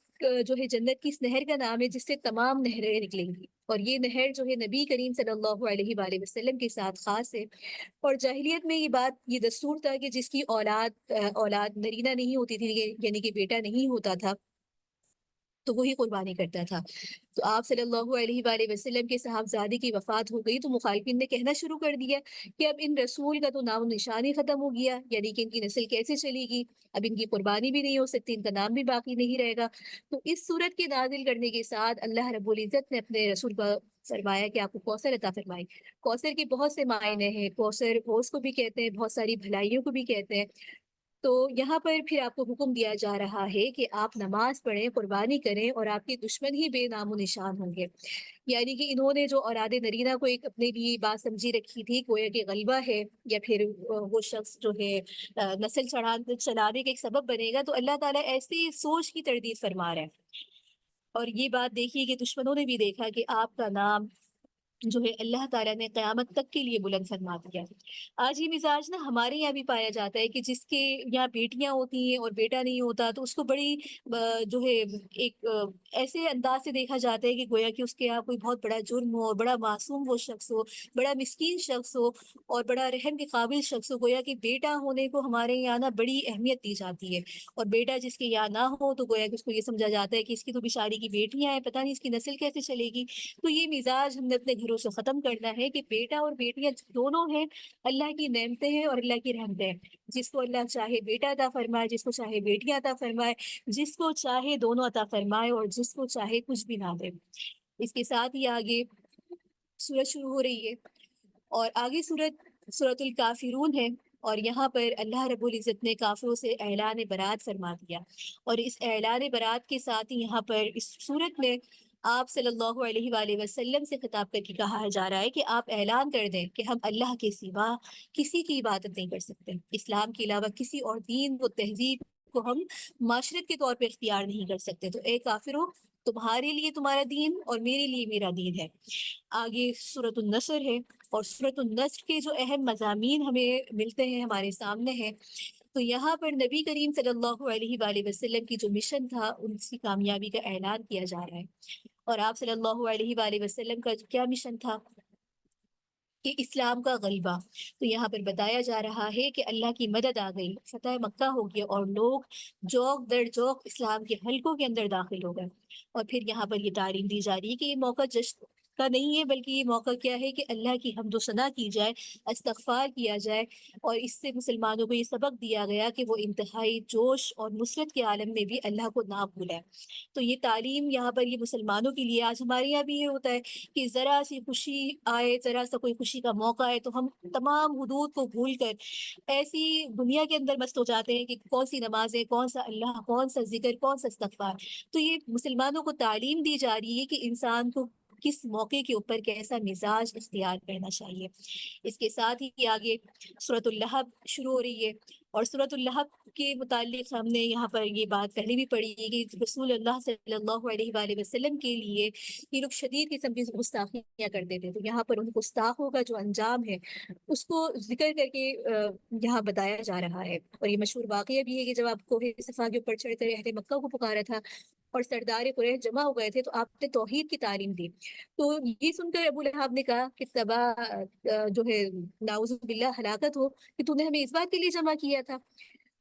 جو ہے جنت کی اس نہر کا نام ہے جس سے تمام نہریں نکلیں گی، اور یہ نہر جو ہے نبی کریم صلی اللہ علیہ وآلہ وسلم کے ساتھ خاص ہے۔ اور جاہلیت میں یہ بات، یہ دستور تھا کہ جس کی اولاد نرینہ نہیں ہوتی تھی، یعنی کہ بیٹا نہیں ہوتا تھا، تو وہی قربانی کرتا تھا۔ تو آپ صلی اللہ علیہ وآلہ وسلم کے صاحبزادے کی وفات ہو گئی تو مخالفین نے کہنا شروع کر دیا کہ اب ان رسول کا تو نام و نشان ہی ختم ہو گیا، یعنی کہ ان کی نسل کیسے چلے گی، اب ان کی قربانی بھی نہیں ہو سکتی، ان کا نام بھی باقی نہیں رہے گا۔ تو اس صورت کے نازل کرنے کے ساتھ اللہ رب العزت نے اپنے رسول کا فرمایا کہ آپ کو کوثر عطا فرمائی۔ کوثر کے بہت سے معنی ہیں، کوثر حوض کو بھی کہتے ہیں، بہت ساری بھلائیوں کو بھی کہتے ہیں۔ تو یہاں پر پھر آپ کو حکم دیا جا رہا ہے کہ آپ نماز پڑھیں، قربانی کریں، اور آپ کے دشمن ہی بے نام و نشان ہوں گے۔ یعنی کہ انہوں نے جو اولاد نرینہ کو ایک اپنے لیے بات سمجھی رکھی تھی، گویا کہ غلبہ ہے، یا پھر وہ شخص جو ہے نسل چلانے کا ایک سبب بنے گا، تو اللہ تعالیٰ ایسی سوچ کی تردید فرما رہے ہیں۔ اور یہ بات دیکھیے کہ دشمنوں نے بھی دیکھا کہ آپ کا نام جو ہے اللہ تعالیٰ نے قیامت تک کے لیے بلند فرما دیا۔ آج یہ مزاج نا ہمارے یہاں بھی پایا جاتا ہے کہ جس کے یہاں بیٹیاں ہوتی ہیں اور بیٹا نہیں ہوتا، تو اس کو بڑی جو ہے ایک ایسے انداز سے دیکھا جاتا ہے کہ گویا کہ اس کے یہاں کوئی بہت بڑا جرم ہو، اور بڑا معصوم وہ شخص ہو، بڑا مسکین شخص ہو، اور بڑا رحم کے قابل شخص ہو۔ گویا کہ بیٹا ہونے کو ہمارے یہاں نا بڑی اہمیت دی جاتی ہے، اور بیٹا جس کے یہاں نہ ہو تو گویا کہ اس کو یہ سمجھا جاتا ہے کہ اس کی تو بیچاری کی بیٹیاں ہیں، پتہ نہیں اس کی نسل کیسے چلے گی۔ تو یہ مزاج ہم نے اپنے گھروں سے ختم کرنا ہے کہ بیٹا اور بیٹیاں دونوں ہیں، اللہ کی نعمتیں ہیں اور اللہ کی رحمتیں ہیں۔ جس کو اللہ چاہے بیٹا عطا فرمائے، جس کو چاہے بیٹیاں عطا فرمائے، جس کو چاہے دونوں عطا فرمائے، اور جس کو چاہے کچھ بھی نہ دے۔ اس کے ساتھ ہی آگے سورت شروع ہو رہی ہے، اور آگے سورت الکافرون ہے، اور یہاں پر اللہ رب العزت نے کافروں سے اعلان برات فرما دیا، اور اس اعلان برات کے ساتھ ہی یہاں پر اس سورت میں آپ صلی اللہ علیہ وآلہ وسلم سے خطاب کر کے کہا جا رہا ہے کہ آپ اعلان کر دیں کہ ہم اللہ کے سوا کسی کی عبادت نہیں کر سکتے، اسلام کے علاوہ کسی اور دین و تہذیب کو ہم معاشرت کے طور پہ اختیار نہیں کر سکتے۔ تو اے کافرو، تمہارے لیے تمہارا دین اور میرے لیے میرا دین ہے۔ آگے سورۃ النصر ہے، اور سورۃ النصر کے جو اہم مضامین ہمیں ملتے ہیں، ہمارے سامنے ہیں، تو یہاں پر نبی کریم صلی اللہ علیہ وآلہ وسلم کی جو مشن تھا، ان کی کامیابی کا اعلان کیا جا رہا ہے۔ اور آپ صلی اللہ علیہ وآلہ وسلم کا کیا مشن تھا؟ کہ اسلام کا غلبہ۔ تو یہاں پر بتایا جا رہا ہے کہ اللہ کی مدد آ گئی، فتح مکہ ہو گیا، اور لوگ جوق در جوق اسلام کے حلقوں کے اندر داخل ہو گئے۔ اور پھر یہاں پر یہ تعلیم دی جا رہی ہے کہ یہ موقع جشن کا نہیں ہے، بلکہ یہ موقع کیا ہے کہ اللہ کی حمد و ثنا کی جائے، استغفار کیا جائے، اور اس سے مسلمانوں کو یہ سبق دیا گیا کہ وہ انتہائی جوش اور نصرت کے عالم میں بھی اللہ کو نہ بھولیں۔ تو یہ تعلیم یہاں پر یہ مسلمانوں کے لیے، آج ہمارے یہاں بھی یہ ہوتا ہے کہ ذرا سی خوشی آئے، ذرا سا کوئی خوشی کا موقع آئے، تو ہم تمام حدود کو بھول کر ایسی دنیا کے اندر مست ہو جاتے ہیں کہ کون سی نمازیں، کون سا اللہ، کون سا ذکر، کون سا استغفار۔ تو یہ مسلمانوں کو تعلیم دی جا رہی ہے کہ انسان کو کس موقع کے اوپر کیسا مزاج اختیار کرنا چاہیے۔ اس کے ساتھ ہی آگے سورۃ اللہب شروع ہو رہی ہے، اور سورۃ اللہب کے متعلق ہم نے یہاں پر یہ بات پہلے بھی پڑھی ہے کہ رسول اللہ صلی اللہ علیہ وآلہ وسلم کے لیے یہ لوگ شدید قسم کی گستاخیاں کرتے تھے، تو یہاں پر ان گستاخوں کا جو انجام ہے اس کو ذکر کر کے یہاں بتایا جا رہا ہے۔ اور یہ مشہور واقعہ بھی ہے کہ جب آپ کوہ صفا کے اوپر چڑھ کر اہل مکہ کو پکارا تھا اور سردار قریش جمع ہو گئے تھے، تو آپ نے توحید کی تعلیم دی۔ تو یہ سن کر ابو لہب نے کہا کہ تباہ جو ہے نعوذ باللہ ہلاکت ہو کہ تو نے ہمیں اس بات کے لیے جمع کیا تھا۔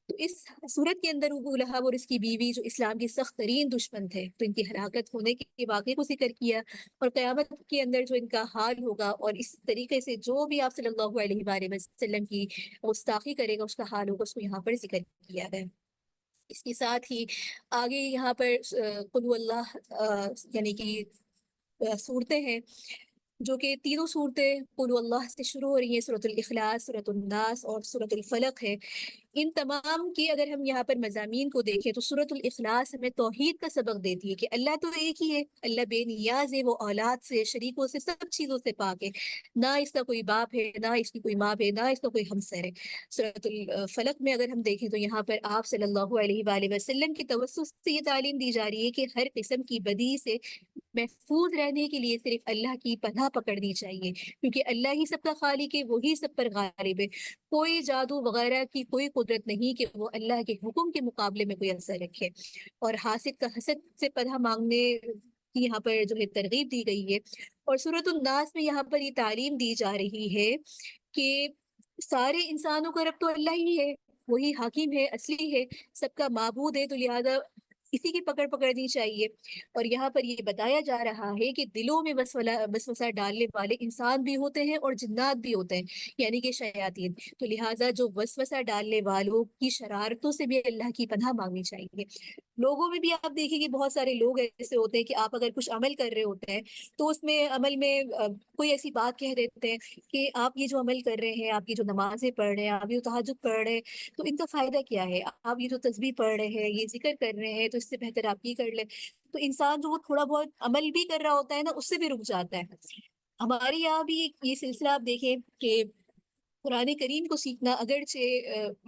تو اس صورت کے اندر ابو لہب اور اس کی بیوی جو اسلام کی سخت ترین دشمن تھے، تو ان کی ہلاکت ہونے کے واقعے کو ذکر کیا، اور قیامت کے اندر جو ان کا حال ہوگا، اور اس طریقے سے جو بھی آپ صلی اللہ علیہ وآلہ وسلم کی گستاخی کرے گا اس کا حال ہوگا، اس کو یہاں پر ذکر کیا ہے۔ اس کے ساتھ ہی آگے یہاں پر قل هو اللہ یعنی کہ صورتیں ہیں، جو کہ تینوں صورتیں قل هو اللہ سے شروع ہو رہی ہیں، سورۃ الاخلاص، سورۃ الناس اور سورۃ الفلق ہے۔ ان تمام کی اگر ہم یہاں پر مضامین کو دیکھیں تو سورۃ الاخلاص ہمیں توحید کا سبق دیتی ہے کہ اللہ تو ایک ہی ہے، اللہ بے نیاز ہے، وہ اولاد سے، شریکوں سے، سب چیزوں سے پاک ہے، نہ اس کا کوئی باپ ہے، نہ اس کی کوئی ماں ہے، نہ اس کا کوئی ہمسر ہے۔ سورۃ الفلق میں اگر ہم دیکھیں تو یہاں پر آپ صلی اللہ علیہ وآلہ وسلم کی توسط سے یہ تعلیم دی جا رہی ہے کہ ہر قسم کی بدی سے محفوظ رہنے کے لیے صرف اللہ کی پناہ پکڑنی چاہیے، کیونکہ اللہ ہی سب کا خالق ہے، وہی سب پر غالب ہے۔ کوئی جادو وغیرہ کی کوئی قدرت نہیں کہ وہ اللہ کے حکم کے مقابلے میں کوئی اثر رکھے، اور حاسد کا حسد سے پناہ مانگنے کی یہاں پر جو ہے ترغیب دی گئی ہے۔ اور سورۃ الناس میں یہاں پر یہ تعلیم دی جا رہی ہے کہ سارے انسانوں کا رب تو اللہ ہی ہے، وہی حاکم ہے، اصلی ہے، سب کا معبود ہے، تو لہذا اسی کی پکڑ پکڑنی چاہیے۔ اور یہاں پر یہ بتایا جا رہا ہے کہ دلوں میں وسوسہ ڈالنے والے انسان بھی ہوتے ہیں اور جنات بھی ہوتے ہیں، یعنی کہ شیاطین۔ تو لہٰذا جو وسوسہ ڈالنے والوں کی شرارتوں سے بھی اللہ کی پناہ مانگنی چاہیے۔ لوگوں میں بھی آپ دیکھیں کہ بہت سارے لوگ ایسے ہوتے ہیں کہ آپ اگر کچھ عمل کر رہے ہوتے ہیں تو اس میں عمل میں کوئی ایسی بات کہہ دیتے ہیں کہ آپ یہ جو عمل کر رہے ہیں، آپ یہ جو نمازیں پڑھ رہے ہیں، آپ یہ تہجد پڑھ رہے ہیں، تو ان کا فائدہ کیا ہے؟ آپ یہ جو تسبیح پڑھ رہے ہیں، یہ ذکر کر رہے ہیں، تو اس سے بہتر آپ یہ کر لیں۔ تو انسان جو وہ تھوڑا بہت عمل بھی کر رہا ہوتا ہے نا، اس سے بھی رک جاتا ہے۔ ہمارے یہاں بھی یہ سلسلہ آپ دیکھیں کہ قرآن کریم کو سیکھنا اگرچہ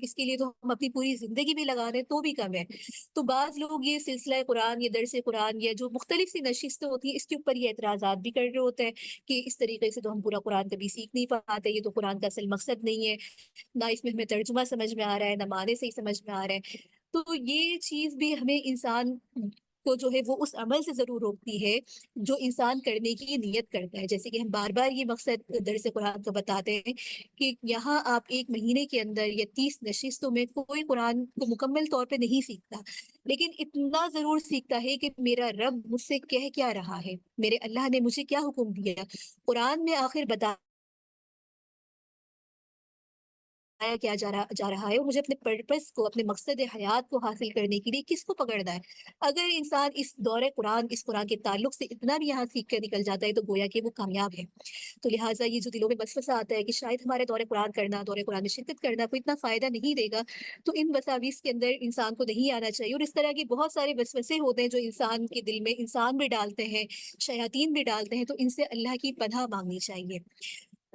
اس کے لیے تو ہم اپنی پوری زندگی بھی لگا رہے ہیں تو بھی کم ہے۔ تو بعض لوگ یہ سلسلہ قرآن یا درس قرآن یا جو مختلف سی نشستیں ہوتی ہیں اس کے اوپر یہ اعتراضات بھی کر رہے ہوتے ہیں کہ اس طریقے سے تو ہم پورا قرآن کبھی سیکھ نہیں پاتے، یہ تو قرآن کا اصل مقصد نہیں ہے، نہ اس میں ہمیں ترجمہ سمجھ میں آ رہا ہے، نہ معنی سے ہی سمجھ میں آ رہا ہے۔ تو یہ چیز بھی ہمیں انسان کو جو ہے وہ اس عمل سے ضرور روکتی ہے جو انسان کرنے کی نیت کرتا ہے۔ جیسے کہ ہم بار بار یہ مقصد درس قرآن کا بتاتے ہیں کہ یہاں آپ ایک مہینے کے اندر یا 30 نشستوں میں کوئی قرآن کو مکمل طور پہ نہیں سیکھتا، لیکن اتنا ضرور سیکھتا ہے کہ میرا رب مجھ سے کہہ کیا رہا ہے، میرے اللہ نے مجھے کیا حکم دیا۔ قرآن میں آخر بتایا کیا جا رہا ہے، اور مجھے اپنے پرپس کو، اپنے مقصد حیات کو حاصل کرنے کے لیے کس کو پکڑنا ہے۔ اگر انسان اس دور قرآن، اس قرآن کے تعلق سے اتنا بھی یہاں سیکھ کر نکل جاتا ہے تو گویا کہ وہ کامیاب ہے۔ تو لہٰذا یہ جو دلوں میں وسوسہ آتا ہے کہ شاید ہمارے دور قرآن کرنا، دور قرآن میں شرکت کرنا کوئی اتنا فائدہ نہیں دے گا، تو ان وساویس کے اندر انسان کو نہیں آنا چاہیے۔ اور اس طرح کے بہت سارے وسوسے ہوتے ہیں جو انسان کے دل میں انسان بھی ڈالتے ہیں، شیاطین بھی ڈالتے ہیں، تو ان سے اللہ کی پناہ مانگنی چاہیے۔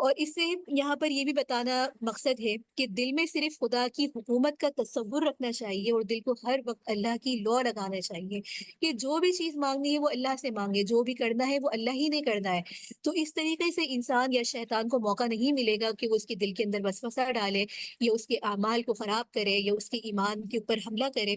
اور اس سے یہاں پر یہ بھی بتانا مقصد ہے کہ دل میں صرف خدا کی حکومت کا تصور رکھنا چاہیے، اور دل کو ہر وقت اللہ کی لو لگانا چاہیے کہ جو بھی چیز مانگنی ہے وہ اللہ سے مانگے، جو بھی کرنا ہے وہ اللہ ہی نے کرنا ہے۔ تو اس طریقے سے انسان یا شیطان کو موقع نہیں ملے گا کہ وہ اس کے دل کے اندر وسوسہ ڈالے، یا اس کے اعمال کو خراب کرے، یا اس کے ایمان کے اوپر حملہ کرے۔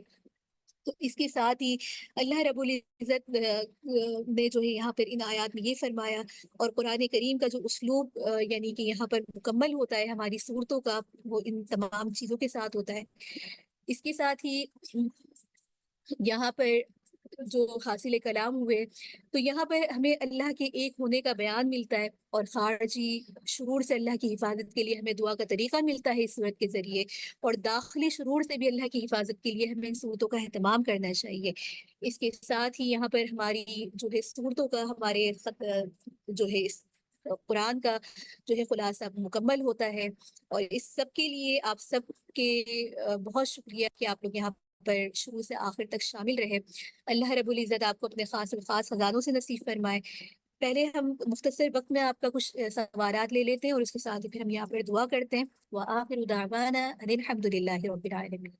تو اس کے ساتھ ہی اللہ رب العزت نے جو ہے یہاں پر ان آیات میں یہ فرمایا، اور قرآن کریم کا جو اسلوب یعنی کہ یہاں پر مکمل ہوتا ہے ہماری صورتوں کا، وہ ان تمام چیزوں کے ساتھ ہوتا ہے۔ اس کے ساتھ ہی یہاں پر جو حاصل کلام ہوئے، تو یہاں پر ہمیں اللہ کے ایک ہونے کا بیان ملتا ہے، اور خارجی شرور سے اللہ کی حفاظت کے لیے ہمیں دعا کا طریقہ ملتا ہے اس صورت کے ذریعے، اور داخلی شرور سے بھی اللہ کی حفاظت کے لیے ہمیں ان صورتوں کا اہتمام کرنا چاہیے۔ اس کے ساتھ ہی یہاں پر ہماری جو ہے صورتوں کا، ہمارے جو ہے اس قرآن کا جو ہے خلاصہ مکمل ہوتا ہے۔ اور اس سب کے لیے آپ سب کے بہت شکریہ کہ آپ لوگ یہاں پر شروع سے آخر تک شامل رہے۔ اللہ رب العزت آپ کو اپنے خاص الخاص خزانوں سے نصیب فرمائے۔ پہلے ہم مختصر وقت میں آپ کا کچھ سوالات لے لیتے ہیں، اور اس کے ساتھ ہی پھر ہم یہاں پر دعا کرتے ہیں۔ وآخر دعوانا ان الحمد للہ رب العالمین۔